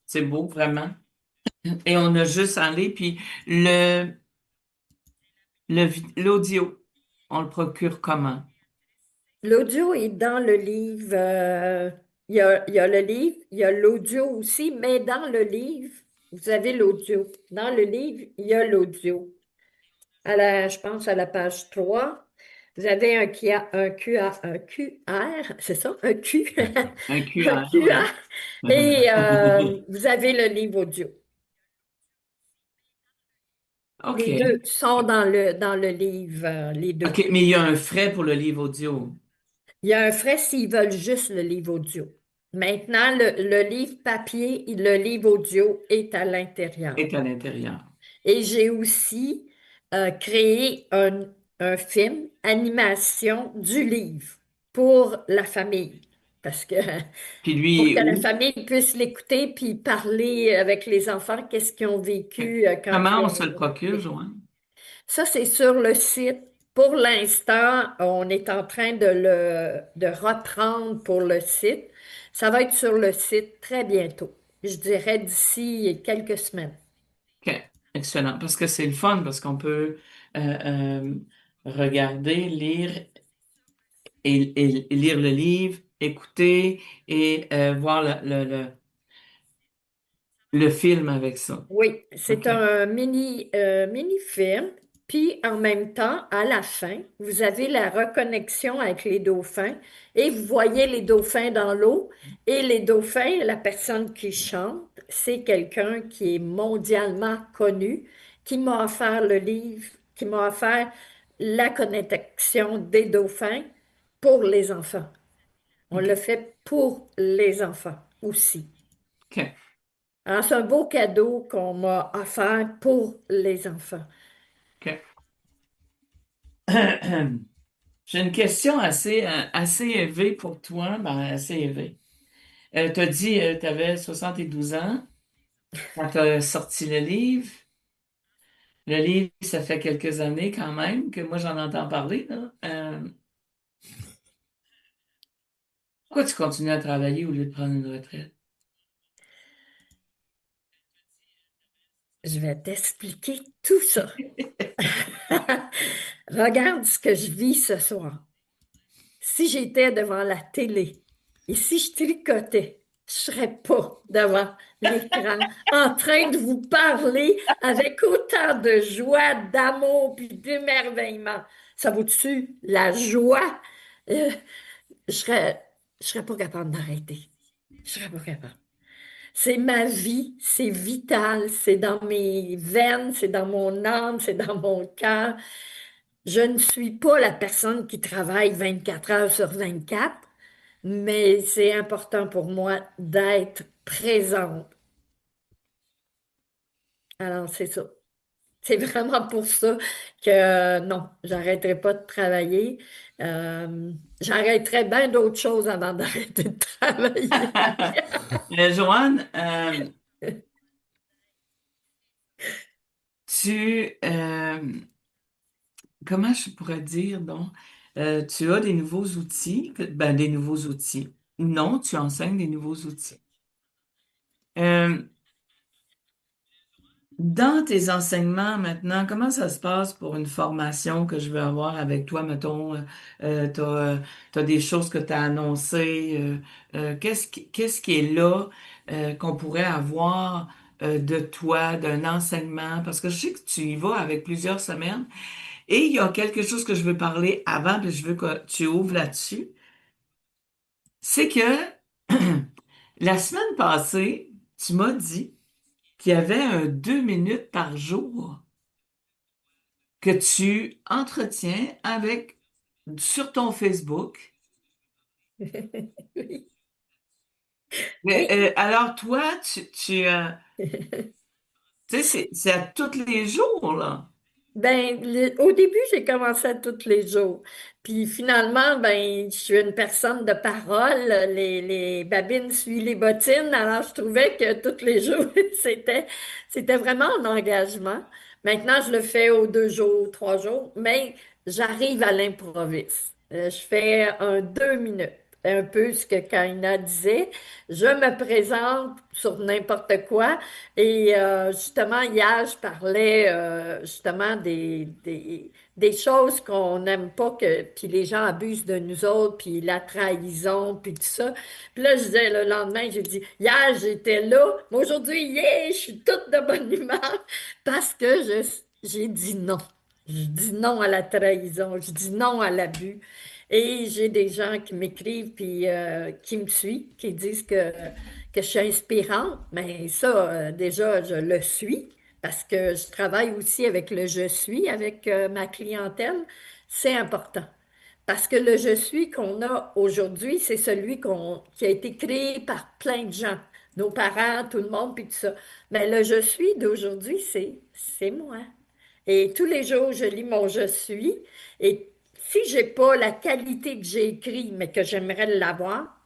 C'est beau, vraiment. Et on a juste à aller. Puis l'audio, on le procure comment? L'audio est dans le livre. Il y a le livre, il y a l'audio aussi, mais dans le livre, vous avez l'audio. Dans le livre, il y a l'audio. Je pense à la page 3, vous avez un QR, c'est ça? Un Q, Un un QR, oui. QR, et vous avez le livre audio. Les OK. deux sont dans le livre, les deux. OK, mais il y a un frais pour le livre audio. Il y a un frais s'ils veulent juste le livre audio. Maintenant, le livre papier et le livre audio est à l'intérieur. Est à l'intérieur. Et j'ai aussi créé un film, animation du livre pour la famille. Parce que Puis pour lui, que la où? famille puisse l'écouter puis parler avec les enfants, qu'est-ce qu'ils ont vécu quand Comment ils on se le ont procure, écouté. Joanne? Ça, c'est sur le site. Pour l'instant, on est en train de reprendre pour le site. Ça va être sur le site très bientôt. Je dirais d'ici quelques semaines. OK, excellent. Parce que c'est le fun, parce qu'on peut regarder, lire et lire le livre, écouter et voir le film avec ça. Oui, c'est OK. un mini-film. Puis en même temps, à la fin, vous avez la reconnexion avec les dauphins et vous voyez les dauphins dans l'eau. Et les dauphins, la personne qui chante, c'est quelqu'un qui est mondialement connu, qui m'a offert le livre, qui m'a offert la connexion des dauphins pour les enfants. On OK. le fait pour les enfants aussi. OK. Alors, c'est un beau cadeau qu'on m'a offert pour les enfants. OK. J'ai une question assez élevée pour toi, ben, assez élevée. Tu as dit que tu avais 72 ans quand tu as sorti le livre. Le livre, ça fait quelques années quand même que moi j'en entends parler, là. Pourquoi tu continues à travailler au lieu de prendre une retraite? Je vais t'expliquer tout ça. Regarde ce que je vis ce soir. Si j'étais devant la télé et si je tricotais, je serais pas devant l'écran en train de vous parler avec autant de joie, d'amour puis d'émerveillement. Ça vaut-tu la joie? Euh, je serais, je serais pas capable d'arrêter. Je serais pas capable. C'est ma vie, c'est vital, c'est dans mes veines, c'est dans mon âme, c'est dans mon cœur. Je ne suis pas la personne qui travaille 24 heures sur 24, mais c'est important pour moi d'être présente. Alors, c'est ça. C'est vraiment pour ça que non, j'arrêterai pas de travailler. J'arrêterai bien d'autres choses avant d'arrêter de travailler. Joanne, tu, comment je pourrais dire, donc, tu as des nouveaux outils, ben, des nouveaux outils. Non, tu enseignes des nouveaux outils. Euh, Dans tes enseignements maintenant, comment ça se passe pour une formation que je veux avoir avec toi? Mettons, tu as des choses que tu as annoncées. Qu'est-ce qui est là qu'on pourrait avoir de toi, d'un enseignement? Parce que je sais que tu y vas avec plusieurs semaines. Et il y a quelque chose que je veux parler avant, puis je veux que tu ouvres là-dessus. C'est que la semaine passée, tu m'as dit qu'il y avait un 2 minutes par jour que tu entretiens avec sur ton Facebook. Oui, Mais, oui. alors toi, tu sais, c'est à tous les jours, là. Ben, au début, j'ai commencé à tous les jours. Puis finalement, ben, je suis une personne de parole. Les babines suivent les bottines. Alors, je trouvais que tous les jours, c'était vraiment un engagement. Maintenant, je le fais aux 2 jours, 3 jours, mais j'arrive à l'improviste. Je fais un 2 minutes. Un peu ce que Kaina disait. Je me présente sur n'importe quoi. Et justement, hier, je parlais justement des choses qu'on n'aime pas, puis les gens abusent de nous autres, puis la trahison, puis tout ça. Puis là, je disais le lendemain, j'ai dit, hier, j'étais là, mais aujourd'hui, yeah, je suis toute de bonne humeur parce que j'ai dit non. Je dis non à la trahison, je dis non à l'abus. Et j'ai des gens qui m'écrivent, puis qui me suivent, qui disent que je suis inspirante, mais ça, déjà, je le suis parce que je travaille aussi avec le je suis, avec ma clientèle. C'est important. Parce que le je suis qu'on a aujourd'hui, c'est celui qui a été créé par plein de gens, nos parents, tout le monde, puis tout ça. Mais le je suis d'aujourd'hui, c'est moi. Et tous les jours, je lis mon je suis. Et si j'ai pas la qualité que j'ai écrit, mais que j'aimerais l'avoir,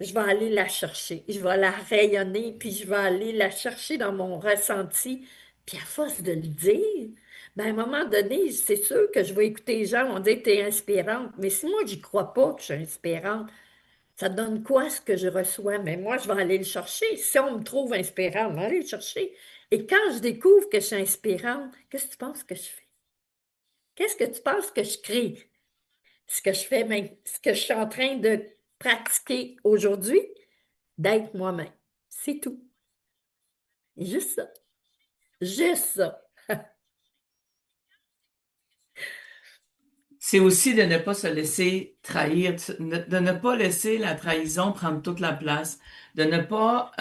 je vais aller la chercher, je vais la rayonner, puis je vais aller la chercher dans mon ressenti. Puis à force de le dire, ben à un moment donné, c'est sûr que je vais écouter les gens, vont dire, t'es inspirante. Mais si moi, j'y crois pas que je suis inspirante, ça donne quoi ce que je reçois? Mais moi, je vais aller le chercher. Si on me trouve inspirante, je vais aller le chercher. Et quand je découvre que je suis inspirante, qu'est-ce que tu penses que je fais? Qu'est-ce que tu penses que je crée? Ce que je fais, ce que je suis en train de pratiquer aujourd'hui, d'être moi-même. C'est tout. Juste ça. Juste ça. C'est aussi de ne pas se laisser trahir, de ne pas laisser la trahison prendre toute la place, de ne pas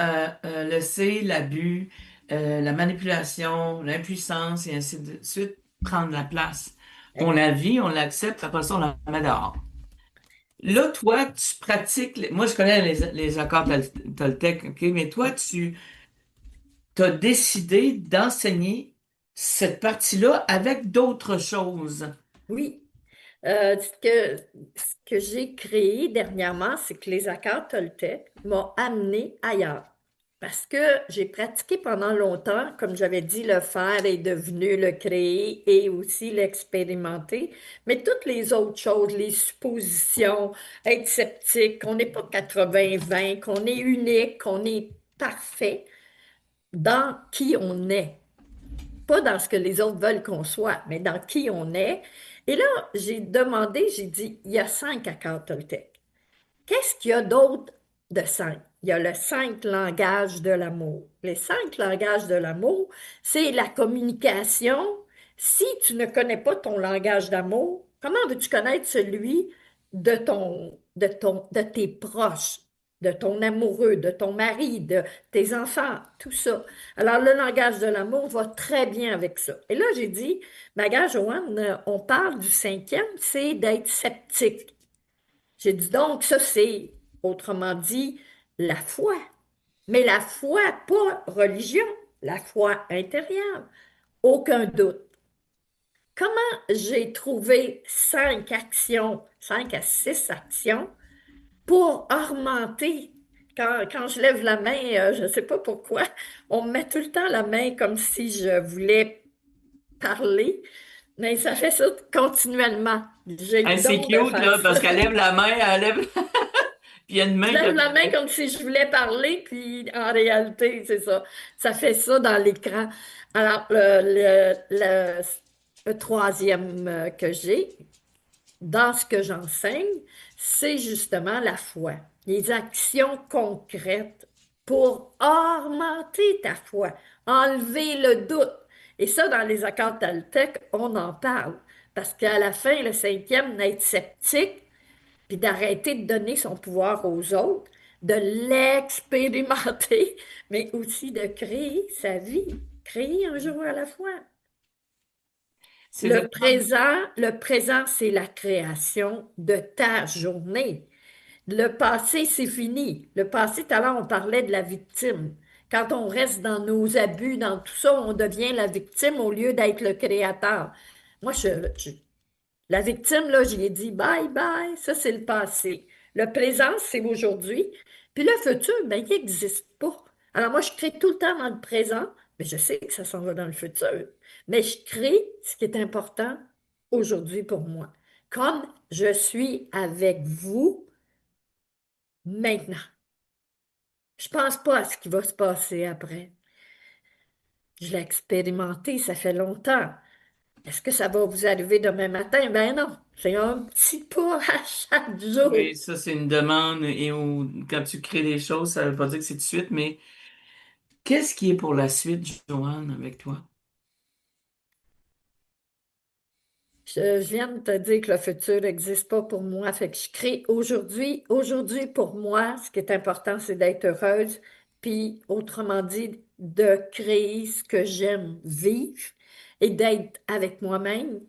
laisser l'abus, la manipulation, l'impuissance et ainsi de suite prendre la place. On la vit, on l'accepte, après ça, on la met dehors. Là, toi, tu pratiques, moi je connais les accords Toltec, ok, mais toi, tu as décidé d'enseigner cette partie-là avec d'autres choses. Oui. Ce que j'ai créé dernièrement, c'est que les accords Toltec m'ont amené ailleurs. parce que j'ai pratiqué pendant longtemps, comme j'avais dit, le faire est devenu le créer et aussi l'expérimenter. Mais toutes les autres choses, les suppositions, être sceptique, qu'on n'est pas 80-20, qu'on est unique, qu'on est parfait dans qui on est. Pas dans ce que les autres veulent qu'on soit, mais dans qui on est. Et là, j'ai demandé, j'ai dit, il y a 5 accords Toltec. Qu'est-ce qu'il y a d'autre de 5? Il y a le 5 langages de l'amour. Les 5 langages de l'amour, c'est la communication. Si tu ne connais pas ton langage d'amour, comment veux-tu connaître celui de tes proches, de ton amoureux, de ton mari, de tes enfants, tout ça? Alors, le langage de l'amour va très bien avec ça. Et là, j'ai dit, ben, gars, Joanne, on parle du 5e, c'est d'être sceptique. J'ai dit donc, ça c'est, autrement dit, la foi. Mais la foi, pas religion, la foi intérieure. Aucun doute. Comment j'ai trouvé 5 actions, 5 à 6 actions pour augmenter? Quand je lève la main, je ne sais pas pourquoi, on me met tout le temps la main comme si je voulais parler, mais ça fait ça continuellement. J'ai Hey, le c'est don de cute, faire là, parce ça. qu'elle lève la main, elle lève... Puis il y a une Je main lève la main qui... comme si je voulais parler, puis en réalité, c'est ça. Ça fait ça dans l'écran. Alors, le troisième que j'ai, dans ce que j'enseigne, c'est justement la foi. Les actions concrètes pour augmenter ta foi, enlever le doute. Et ça, dans les accords Toltec, on en parle. Parce qu'à la fin, le 5e, d'être sceptique, puis d'arrêter de donner son pouvoir aux autres, de l'expérimenter, mais aussi de créer sa vie, créer un jour à la fois. C'est le fun. Le présent, c'est la création de ta journée. Le passé, c'est fini. Le passé, tout à l'heure, on parlait de la victime. Quand on reste dans nos abus, dans tout ça, on devient la victime au lieu d'être le créateur. Moi, la victime, là, j'y ai dit bye bye, ça c'est le passé. Le présent, c'est aujourd'hui. Puis le futur, ben, il n'existe pas. Alors moi, je crée tout le temps dans le présent, mais je sais que ça s'en va dans le futur. Mais je crée ce qui est important aujourd'hui pour moi. Comme je suis avec vous maintenant. Je pense pas à ce qui va se passer après. Je l'ai expérimenté, ça fait longtemps. Est-ce que ça va vous arriver demain matin? Ben non, c'est un petit pas à chaque jour. Oui, ça, c'est une demande. Quand tu crées des choses, ça veut pas dire que c'est tout de suite, mais qu'est-ce qui est pour la suite, Joanne, avec toi? Je viens de te dire que le futur n'existe pas pour moi, fait que je crée aujourd'hui. Aujourd'hui, pour moi, ce qui est important, c'est d'être heureuse, puis autrement dit, de créer ce que j'aime vivre et d'être avec moi-même.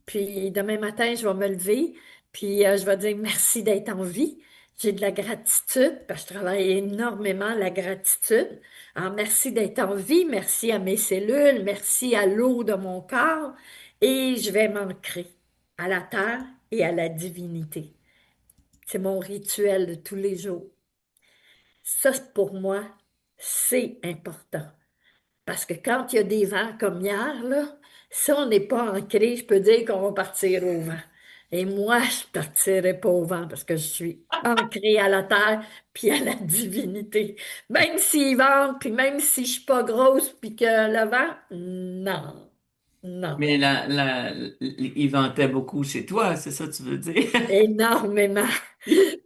Puis demain matin, je vais me lever, puis je vais dire merci d'être en vie. J'ai de la gratitude, parce que je travaille énormément la gratitude. Alors, merci d'être en vie, merci à mes cellules, merci à l'eau de mon corps, et je vais m'ancrer à la terre et à la divinité. C'est mon rituel de tous les jours. Ça, pour moi, c'est important. Parce que quand il y a des vents comme hier, là, si on n'est pas ancré, je peux dire qu'on va partir au vent. Et moi, je ne partirai pas au vent parce que je suis ancrée à la terre puis à la divinité. Même s'il vente, puis même si je suis pas grosse, puis que le vent, non, non, Mais il vantait beaucoup chez toi, c'est ça que tu veux dire? énormément.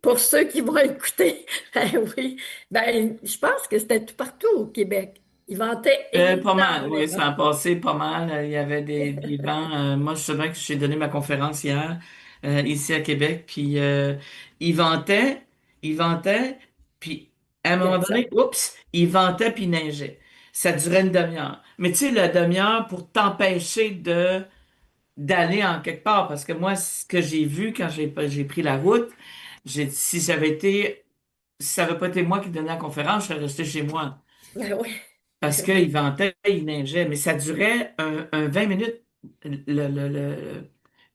Pour ceux qui vont écouter, ben oui, ben, je pense que c'était tout partout au Québec. Ils vantaient Pas mal, oui, énormément. ça a passé pas mal. Il y avait des vents. Moi, je sais bien que j'ai donné ma conférence hier, ici à Québec, puis il ventait, puis à un Il y a moment de ça. donné, oups, il ventait puis il neigeait. Ça durait une demi-heure. Mais tu sais, la demi-heure pour t'empêcher de d'aller en quelque part, parce que moi, ce que j'ai vu quand j'ai pris la route, si si ça n'avait pas été moi qui donnais la conférence, je serais resté chez moi. Ben oui. Parce qu'il ventait, il neigeait, mais ça durait un 20 minutes.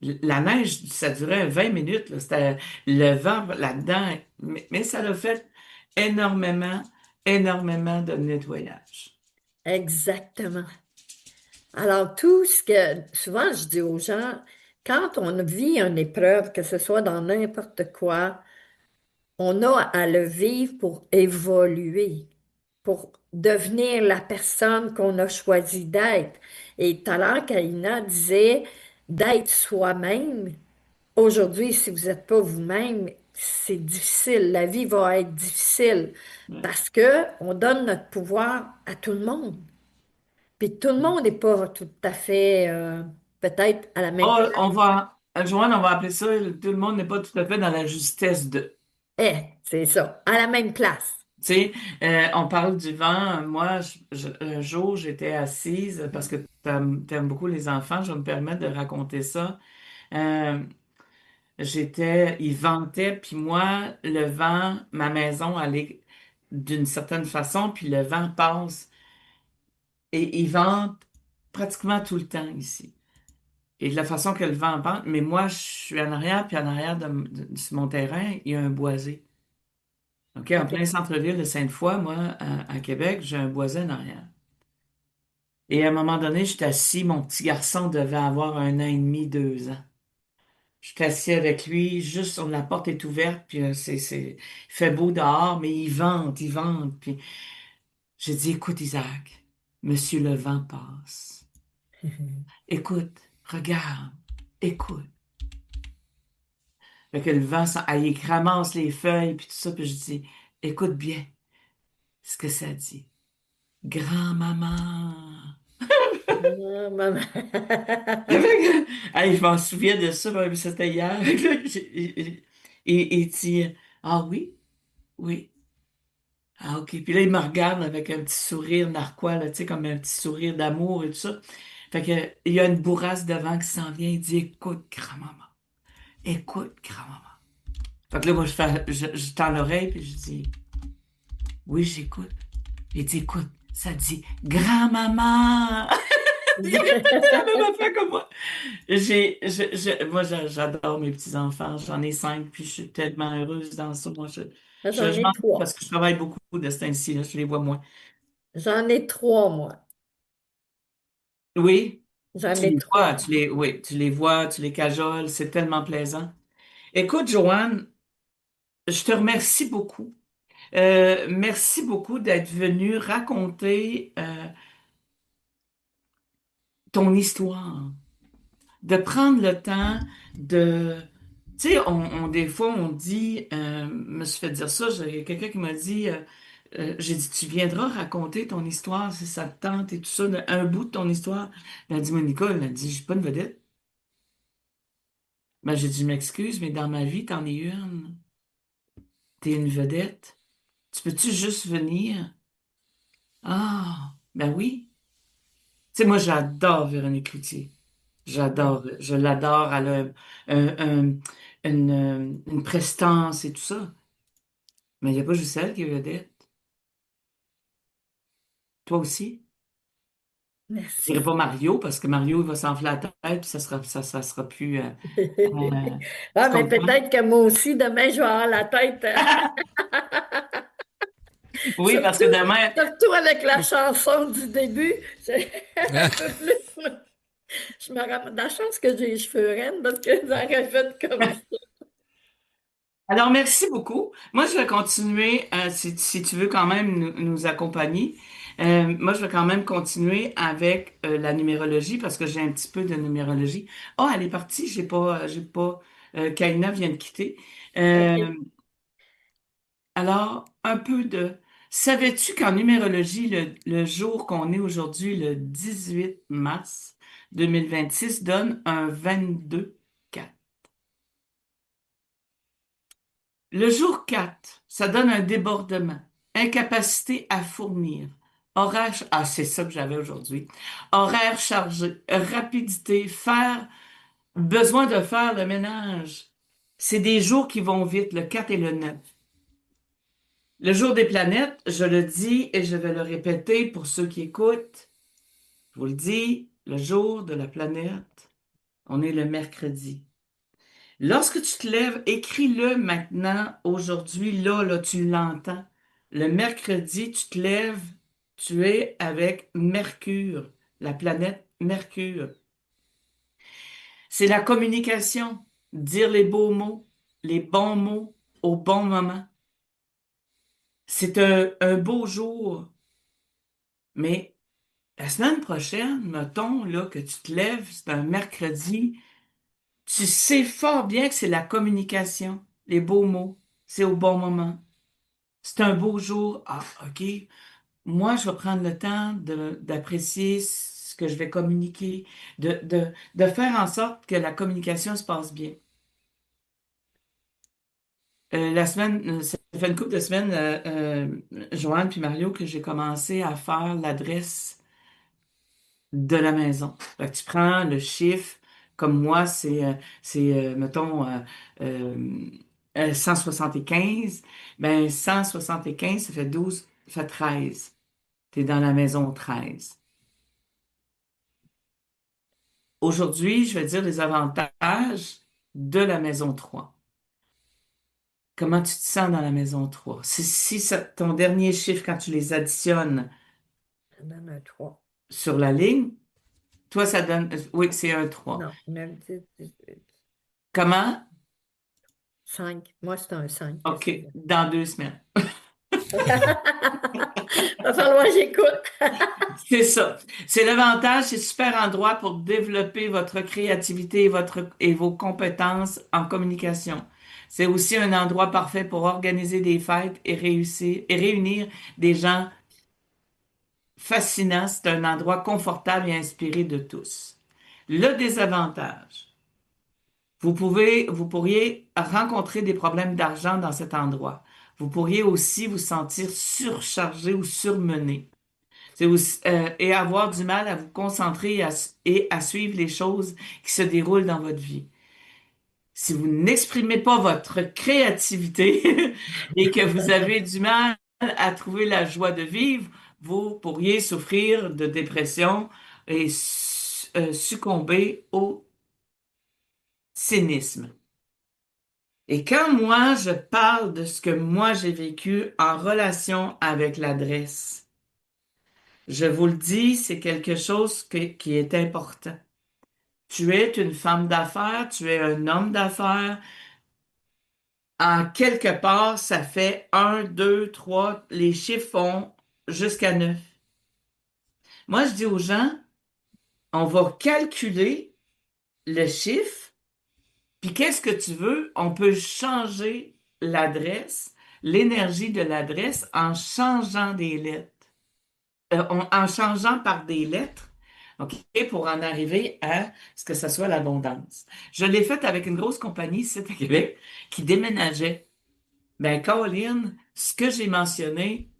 La neige, ça durait 20 minutes, là. C'était le vent là-dedans. Mais ça l'a fait énormément, énormément de nettoyage. Exactement. Alors, tout ce que, souvent, je dis aux gens, quand on vit une épreuve, que ce soit dans n'importe quoi, on a à le vivre pour évoluer, pour devenir la personne qu'on a choisi d'être. Et tout à l'heure, Kaina disait d'être soi-même. Aujourd'hui, si vous n'êtes pas vous-même, c'est difficile. La vie va être difficile Ouais. parce que on donne notre pouvoir à tout le monde. Puis tout le monde n'est pas tout à fait, peut-être à la même Oh, place. Joanne, on va appeler ça, tout le monde n'est pas tout à fait dans la justesse de. C'est ça, à la même place. Tu sais, on parle du vent. Moi, un jour, j'étais assise parce que t'aimes beaucoup les enfants. Je vais me permettre de raconter ça. Euh, il ventait, puis moi, le vent, ma maison allait d'une certaine façon, puis le vent passe. Et il vente pratiquement tout le temps ici. Et de la façon que le vent passe, mais moi, je suis en arrière, puis en arrière sur mon terrain, il y a un boisé. OK, en OK. plein centre-ville de Sainte-Foy, moi, à Québec, j'ai un boisé en arrière. Et à un moment donné, j'étais assis, mon petit garçon devait avoir 1 an et demi, 2 ans. J'étais assis avec lui, juste la porte est ouverte, puis il fait beau dehors, mais il vente, il vente. Puis j'ai dit, écoute, Isaac, Monsieur le vent passe. Écoute, regarde, écoute. Fait que le vent, il ramasse les feuilles, puis tout ça, puis je dis, écoute bien ce que ça dit. Grand-maman. Ah, maman. Hey, je m'en souviens de ça, même si c'était hier. Et il dit, ah oui, oui. Ah, OK. Puis là, il me regarde avec un petit sourire narquois, là, tu sais, comme un petit sourire d'amour et tout ça. Fait que, il y a une bourrasse devant qui s'en vient. Il dit, écoute, grand-maman. Écoute, grand-maman. Fait que là, moi, je tends l'oreille, puis je dis, oui, j'écoute. Il dit, écoute, ça dit, grand-maman. Il répétait la même affaire que moi. J'adore mes petits-enfants. J'en ai 5, puis je suis tellement heureuse dans ça. Moi, J'en je ai m'en fous parce trois. que je travaille beaucoup de ce temps-ci, là. Je les vois moins. J'en ai trois, moi. Oui, J'en tu ai les trois. vois, oui, tu les vois, tu les cajoles, c'est tellement plaisant. Écoute, Joanne, je te remercie beaucoup. Merci beaucoup d'être venue raconter ton histoire, de prendre le temps de... Tu sais, des fois, on dit, me suis fait dire ça, j'ai quelqu'un qui m'a dit, j'ai dit, tu viendras raconter ton histoire si ça te tente et tout ça, un bout de ton histoire. Elle a dit, Monica, elle a dit, je suis pas une vedette. Ben, j'ai dit, je m'excuse, mais dans ma vie, t'en es une. T'es une vedette. Tu peux-tu juste venir? Ah, ben oui. Tu sais, moi, j'adore Véronique Cloutier. J'adore, je l'adore. Elle a une prestance et tout ça. Mais il n'y a pas juste elle qui est vedette. Toi aussi. Je dirais Merci. pas Mario, parce que Mario, il va s'enfler la tête, puis ça sera plus. Tu Ah, mais comprends? peut-être que moi aussi, demain, je vais avoir la tête. Oui, parce que Surtout, demain, surtout avec la chanson du début. C'est un peu plus. Je me rappelle la chance que j'ai les cheveux raides parce que ça aurait fait comme ça. alors, merci beaucoup. Moi, je vais continuer, si tu veux quand même nous accompagner. Moi, je vais quand même continuer avec la numérologie parce que j'ai un petit peu de numérologie. Oh, elle est partie, j'ai pas, Kaina vient de quitter. Euh, OK. alors, un peu de... Savais-tu qu'en numérologie, le jour qu'on est aujourd'hui, le 18 mars 2026, donne un 22-4? Le jour 4, ça donne un débordement, incapacité à fournir, c'est ça que j'avais aujourd'hui, horaire chargé, rapidité, besoin de faire le ménage. C'est des jours qui vont vite, le 4 et le 9. Le jour des planètes, je le dis et je vais le répéter pour ceux qui écoutent. Je vous le dis, le jour de la planète, on est le mercredi. Lorsque tu te lèves, écris-le maintenant, aujourd'hui, là, tu l'entends. Le mercredi, tu te lèves, tu es avec Mercure, la planète Mercure. C'est la communication, dire les beaux mots, les bons mots au bon moment. C'est un beau jour, mais la semaine prochaine, mettons là, que tu te lèves, c'est un mercredi, tu sais fort bien que c'est la communication, les beaux mots, c'est au bon moment. C'est un beau jour. Ah, OK. Moi, je vais prendre le temps d'apprécier ce que je vais communiquer, de faire en sorte que la communication se passe bien. Ça fait une couple de semaines, Joanne puis Mario, que j'ai commencé à faire l'adresse de la maison. Fait que tu prends le chiffre, comme moi, mettons, 175. Ben, 175, ça fait 12, ça fait 13. Tu es dans la maison 13. Aujourd'hui, je vais dire les avantages de la maison 3. Comment tu te sens dans la maison 3? Ton dernier chiffre, quand tu les additionnes Ça donne un 3. sur la ligne, toi, ça donne... Oui, c'est un 3. Non, 9, 10, 18. Comment? 5. Moi, c'est un 5. OK, dans 2 semaines. Va falloir que j'écoute. C'est ça. C'est l'avantage, c'est un super endroit pour développer votre créativité et vos compétences en communication. C'est aussi un endroit parfait pour organiser des fêtes et réunir des gens fascinants. C'est un endroit confortable et inspiré de tous. Le désavantage, vous pourriez rencontrer des problèmes d'argent dans cet endroit. Vous pourriez aussi vous sentir surchargé ou surmené. C'est aussi, et avoir du mal à vous concentrer et à suivre les choses qui se déroulent dans votre vie. Si vous n'exprimez pas votre créativité et que vous avez du mal à trouver la joie de vivre, vous pourriez souffrir de dépression et succomber au cynisme. Et quand moi, je parle de ce que moi j'ai vécu en relation avec l'adresse, je vous le dis, c'est quelque chose qui est important. Tu es une femme d'affaires, tu es un homme d'affaires. En quelque part, ça fait 1, 2, 3, les chiffres font jusqu'à 9. Moi, je dis aux gens, on va calculer le chiffre, puis qu'est-ce que tu veux? On peut changer l'adresse, l'énergie de l'adresse en changeant des lettres. En changeant par des lettres, OK, pour en arriver à ce que ce soit l'abondance. Je l'ai fait avec une grosse compagnie ici à Québec qui déménageait. Ben, Caroline, ce que j'ai mentionné,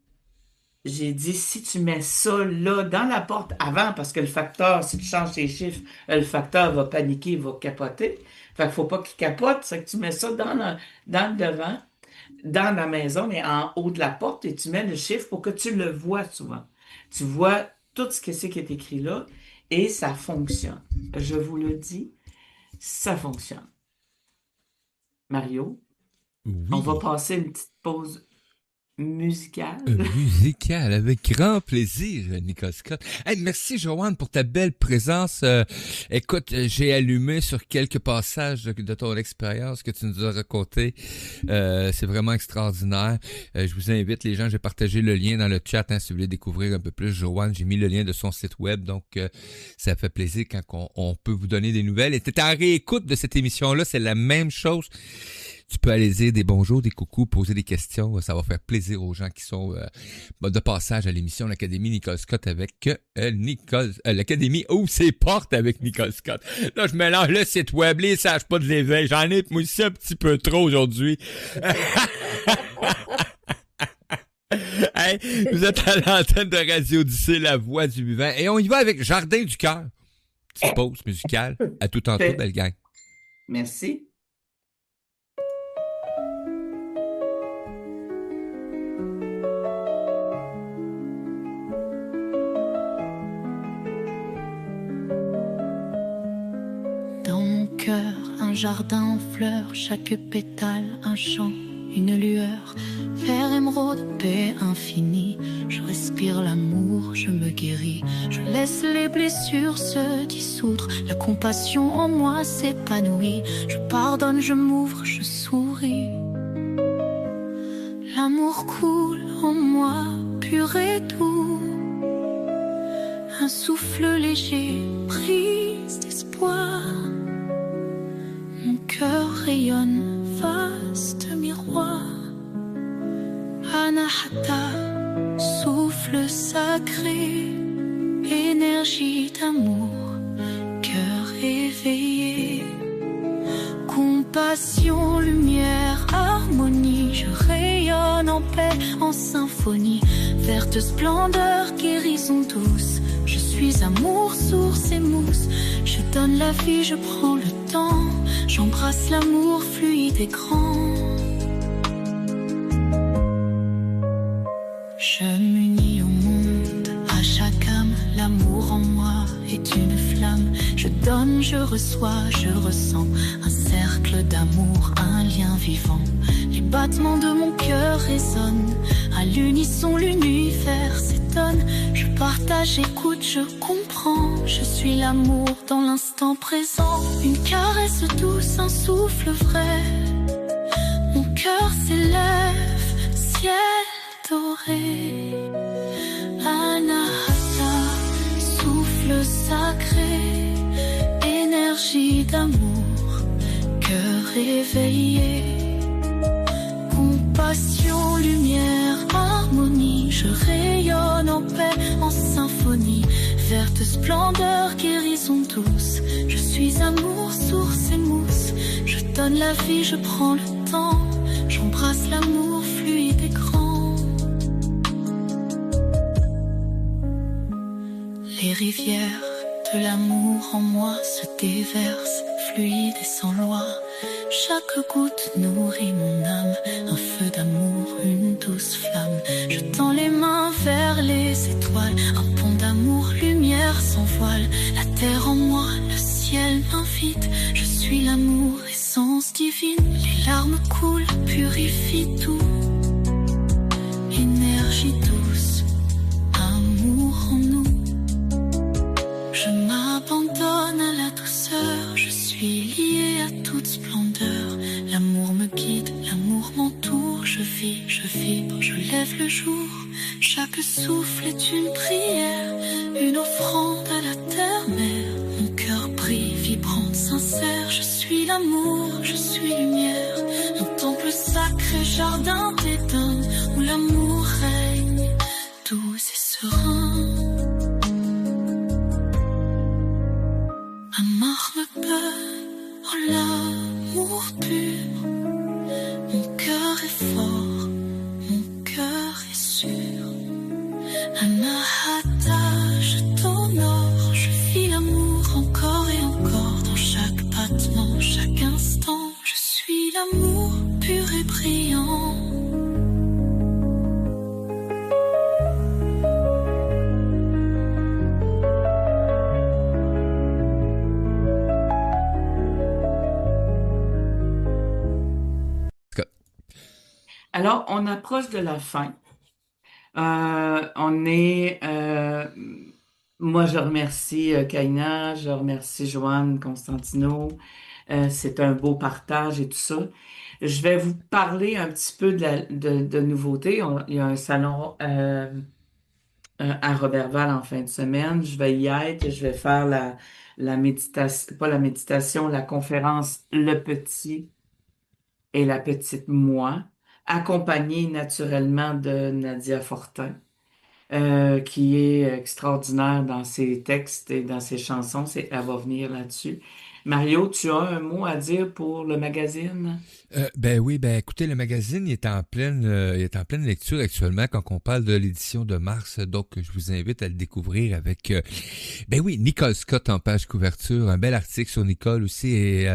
j'ai dit, si tu mets ça là, dans la porte avant, parce que le facteur, si tu changes tes chiffres, le facteur va paniquer, il va capoter. Fait qu'il faut pas qu'il capote, c'est que tu mets ça dans le devant, dans la maison, mais en haut de la porte, et tu mets le chiffre pour que tu le vois souvent. Tu vois tout ce que c'est qui est écrit là, et ça fonctionne. Je vous le dis, ça fonctionne. Mario, on va Oui. passer une petite pause musicale. Musical, avec grand plaisir, Nicole Scott. Hey, merci, Joanne, pour ta belle présence. Écoute, j'ai allumé sur quelques passages de ton expérience que tu nous as raconté. C'est vraiment extraordinaire. Je vous invite, les gens, j'ai partagé le lien dans le chat, si vous voulez découvrir un peu plus Joanne. J'ai mis le lien de son site web, donc ça fait plaisir quand on peut vous donner des nouvelles. Et t'es en réécoute de cette émission-là, c'est la même chose. Tu peux aller dire des bonjours, des coucous, poser des questions. Ça va faire plaisir aux gens qui sont de passage à l'émission L'Académie Nicole Scott avec l'Académie ouvre ses portes avec Nicole Scott. Là, je mélange le site web, les sages pas de l'éveil. J'en ai moi aussi un petit peu trop aujourd'hui. Hey, vous êtes à l'antenne de Radio Odyssée, la voix du vivant. Et on y va avec Jardin du cœur. Petite pause musicale. À tout tantôt, belle gang. Merci. Dans mon cœur, un jardin en fleurs, chaque pétale un chant, une lueur, vert émeraude, paix infinie. Je respire l'amour, je me guéris. Je laisse les blessures se dissoudre. La compassion en moi s'épanouit. Je pardonne, je m'ouvre, je souris. L'amour coule en moi, pur et doux. Un souffle léger, prise d'espoir. Mon cœur rayonne, vaste miroir. Anahata, souffle sacré, énergie d'amour, cœur éveillé. Compassion, lumière, harmonie, je rayonne en paix, en symphonie. Verte splendeur, guérison douce. Je suis amour, source et mousse. Je donne la vie, je prends le temps. J'embrasse l'amour fluide et grand. Je m'unis au monde, à chaque âme. L'amour en moi est une flamme. Je donne, je reçois, je ressens. Un cercle d'amour, un lien vivant. Les battements de mon cœur résonnent. À l'unisson, l'univers s'étonne. Je partage, écoute, je comprends. Je suis l'amour dans l'instant présent. Une caresse douce, un souffle vrai. Mon cœur s'élève, ciel doré. Anahata, souffle sacré, énergie d'amour, cœur éveillé. Compassion, lumière, harmonie, je rayonne en paix, en symphonie. Verte splendeur, guérison douce. Je suis amour, source et mousse. Je donne la vie, je prends le temps. J'embrasse l'amour fluide et grand. Les rivières de l'amour en moi se déversent, fluides et sans loi. Chaque goutte nourrit mon âme, un feu d'amour, une douce flamme. Je tends les mains vers les étoiles, un pont d'amour, lumière sans voile. La terre en moi, le ciel m'invite. Je suis l'amour, essence divine. Les larmes coulent, purifient tout. Énergie douce, amour en nous. Je m'abandonne à la douceur, je suis liée à toute splendeur. L'amour me guide, l'amour m'entoure. Je vis, je vibre, je lève le jour. Chaque souffle est une prière, une offrande à la terre-mère. Mon cœur brille, vibrant, sincère. Je suis l'amour, je suis lumière. Un temple sacré, jardin d'Éden, où l'amour règne, doux et serein. Amar me peut, oh l'amour pur. Mon cœur est fort, mon cœur est sûr. Anahata, je t'honore. Je vis l'amour encore et encore. Dans chaque battement, chaque instant. Je suis l'amour pur et brillant. Alors, on approche de la fin. Moi, je remercie Kaina, je remercie Joanne Constantino. C'est un beau partage et tout ça. Je vais vous parler un petit peu de nouveautés. Il y a un salon à Roberval en fin de semaine. Je vais y être. Je vais faire la méditation, pas la méditation, la conférence Le Petit et la Petite Moi, accompagnée naturellement de Nadia Fortin, qui est extraordinaire dans ses textes et dans ses chansons. Elle va venir là-dessus. Mario, tu as un mot à dire pour le magazine? Ben oui, écoutez, le magazine il est en pleine lecture actuellement quand on parle de l'édition de mars, donc je vous invite à le découvrir avec Nicole Scott en page couverture, un bel article sur Nicole aussi et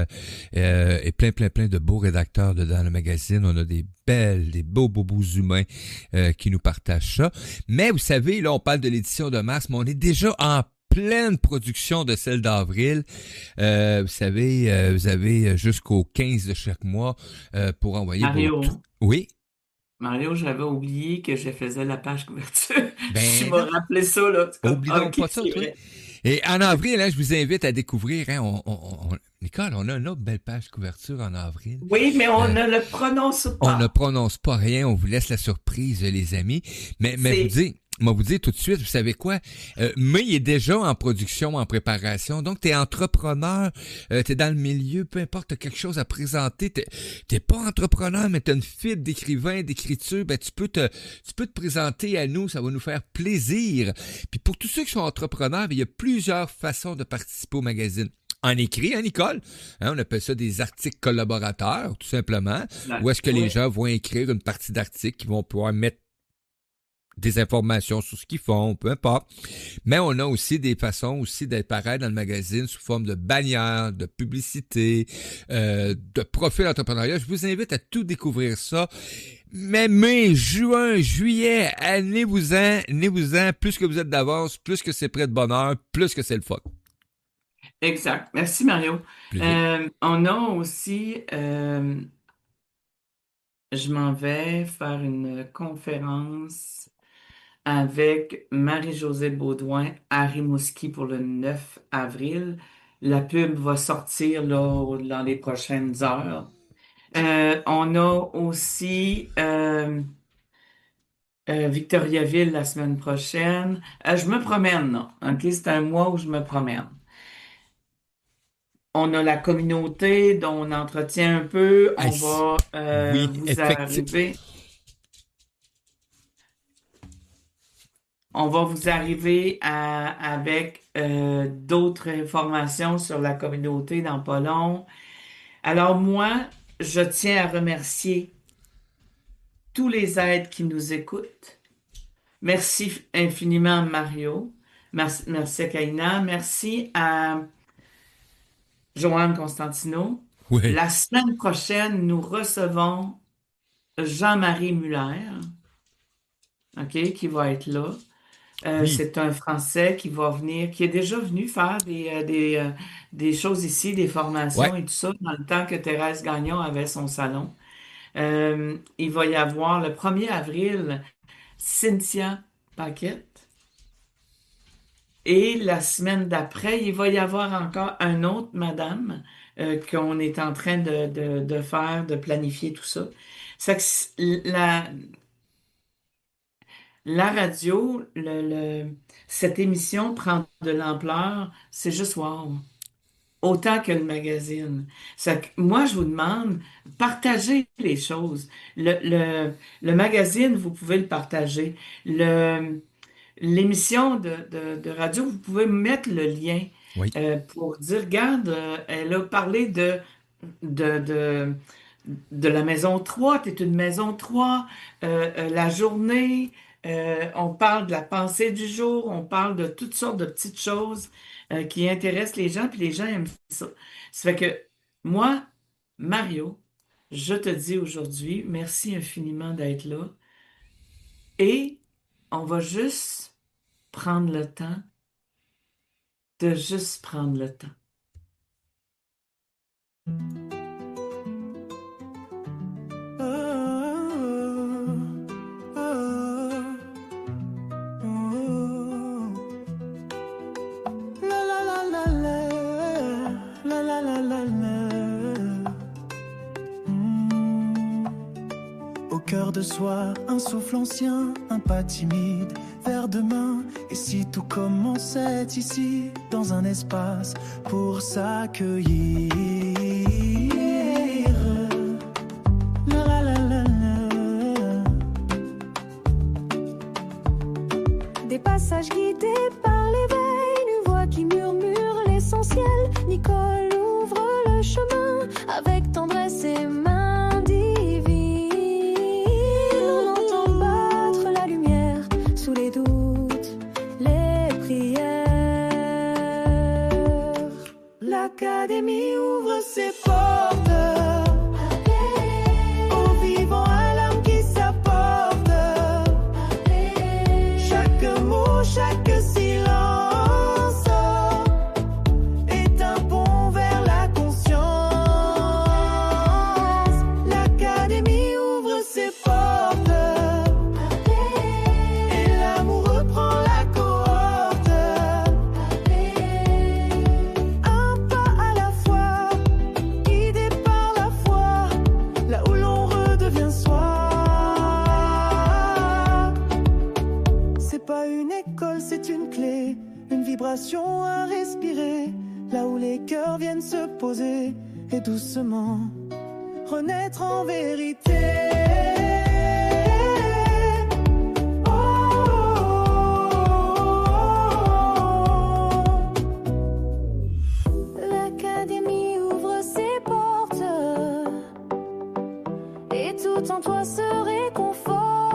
plein de beaux rédacteurs dedans le magazine. On a des beaux humains qui nous partagent ça. Mais vous savez, là on parle de l'édition de mars, mais on est déjà en pleine production de sel d'avril. Vous savez, vous avez jusqu'au 15 de chaque mois pour envoyer Mario, Oui? Mario, j'avais oublié que je faisais la page couverture. Tu Ben m'as non, rappelé ça, là. C'est comme, oublie donc OK, pas ça, c'est toi. vrai. Et en avril, hein, je vous invite à découvrir, hein, Nicole, on a une autre belle page couverture en avril. Oui, mais on Euh, ne le prononce On ne pas. prononce pas rien, on vous laisse la surprise, les amis. Mais vous dire tout de suite, vous savez quoi? Mais il est déjà en production, en préparation. Donc, t'es entrepreneur, t'es dans le milieu, peu importe, t'as quelque chose à présenter. T'es pas entrepreneur, mais t'as une fibre d'écrivain, d'écriture, ben tu peux te présenter à nous, ça va nous faire plaisir. Puis pour tous ceux qui sont entrepreneurs, il y a plusieurs façons de participer au magazine. En écrit, hein, Nicole? Hein, on appelle ça des articles collaborateurs, tout simplement. Où est-ce que les gens vont écrire une partie d'articles qui vont pouvoir mettre des informations sur ce qu'ils font, peu importe. Mais on a aussi des façons aussi d'apparaître dans le magazine sous forme de bannières, de publicité, de profil entrepreneuriat. Je vous invite à tout découvrir ça. Mais mai, juin, juillet, venez-vous-en. Plus que vous êtes d'avance, plus que c'est près de bonheur, plus que c'est le fun. Exact. Merci, Mario. Plaisir. On a aussi, je m'en vais faire une conférence avec Marie-Josée Baudouin à Rimouski pour le 9 avril. La pub va sortir là, dans les prochaines heures. On a aussi Victoriaville la semaine prochaine. Je me promène, là. OK? C'est un mois où je me promène. On a la communauté dont on entretient un peu. On va Oui, vous effectivement. arriver. On va vous arriver avec d'autres informations sur la communauté dans pas long. Alors moi, je tiens à remercier tous les aides qui nous écoutent. Merci infiniment Mario. Merci à Kaina. Merci à Joanne Constantino. Oui. La semaine prochaine, nous recevons Jean-Marie Muller, OK, qui va être là. Oui. C'est un Français qui va venir, qui est déjà venu faire des choses ici, des formations Ouais. et tout ça, dans le temps que Thérèse Gagnon avait son salon. Il va y avoir le 1er avril, Cynthia Paquette. Et la semaine d'après, il va y avoir encore un autre madame qu'on est en train de faire, de planifier tout ça. C'est que la radio, cette émission prend de l'ampleur, c'est juste wow. Autant que le magazine. Moi, je vous demande, partagez les choses. Le magazine, vous pouvez le partager. L'émission de radio, vous pouvez mettre le lien Oui. pour dire, regarde, elle a parlé de la maison 3, tu es une maison 3, la journée, on parle de la pensée du jour, on parle de toutes sortes de petites choses qui intéressent les gens, puis les gens aiment ça. Ça fait que moi, Mario, je te dis aujourd'hui, merci infiniment d'être là. Et on va juste prendre le temps de juste prendre le temps. Au cœur de soi, un souffle ancien, un pas timide vers demain. Et si tout commençait ici, dans un espace pour s'accueillir. La la la la la. Des passages guidés par l'éveil, une voix qui murmure l'essentiel. Nicole ouvre le chemin avec tendresse et main divine. On entend battre la lumière sous les doutes, les prières. L'Académie ouvre ses portes aux vivants, à l'âme qui s'apporte. Chaque mot, chaque silence c'est une clé, une vibration à respirer, là où les cœurs viennent se poser et doucement renaître en vérité. L'académie ouvre ses portes et tout en toi se réconforte.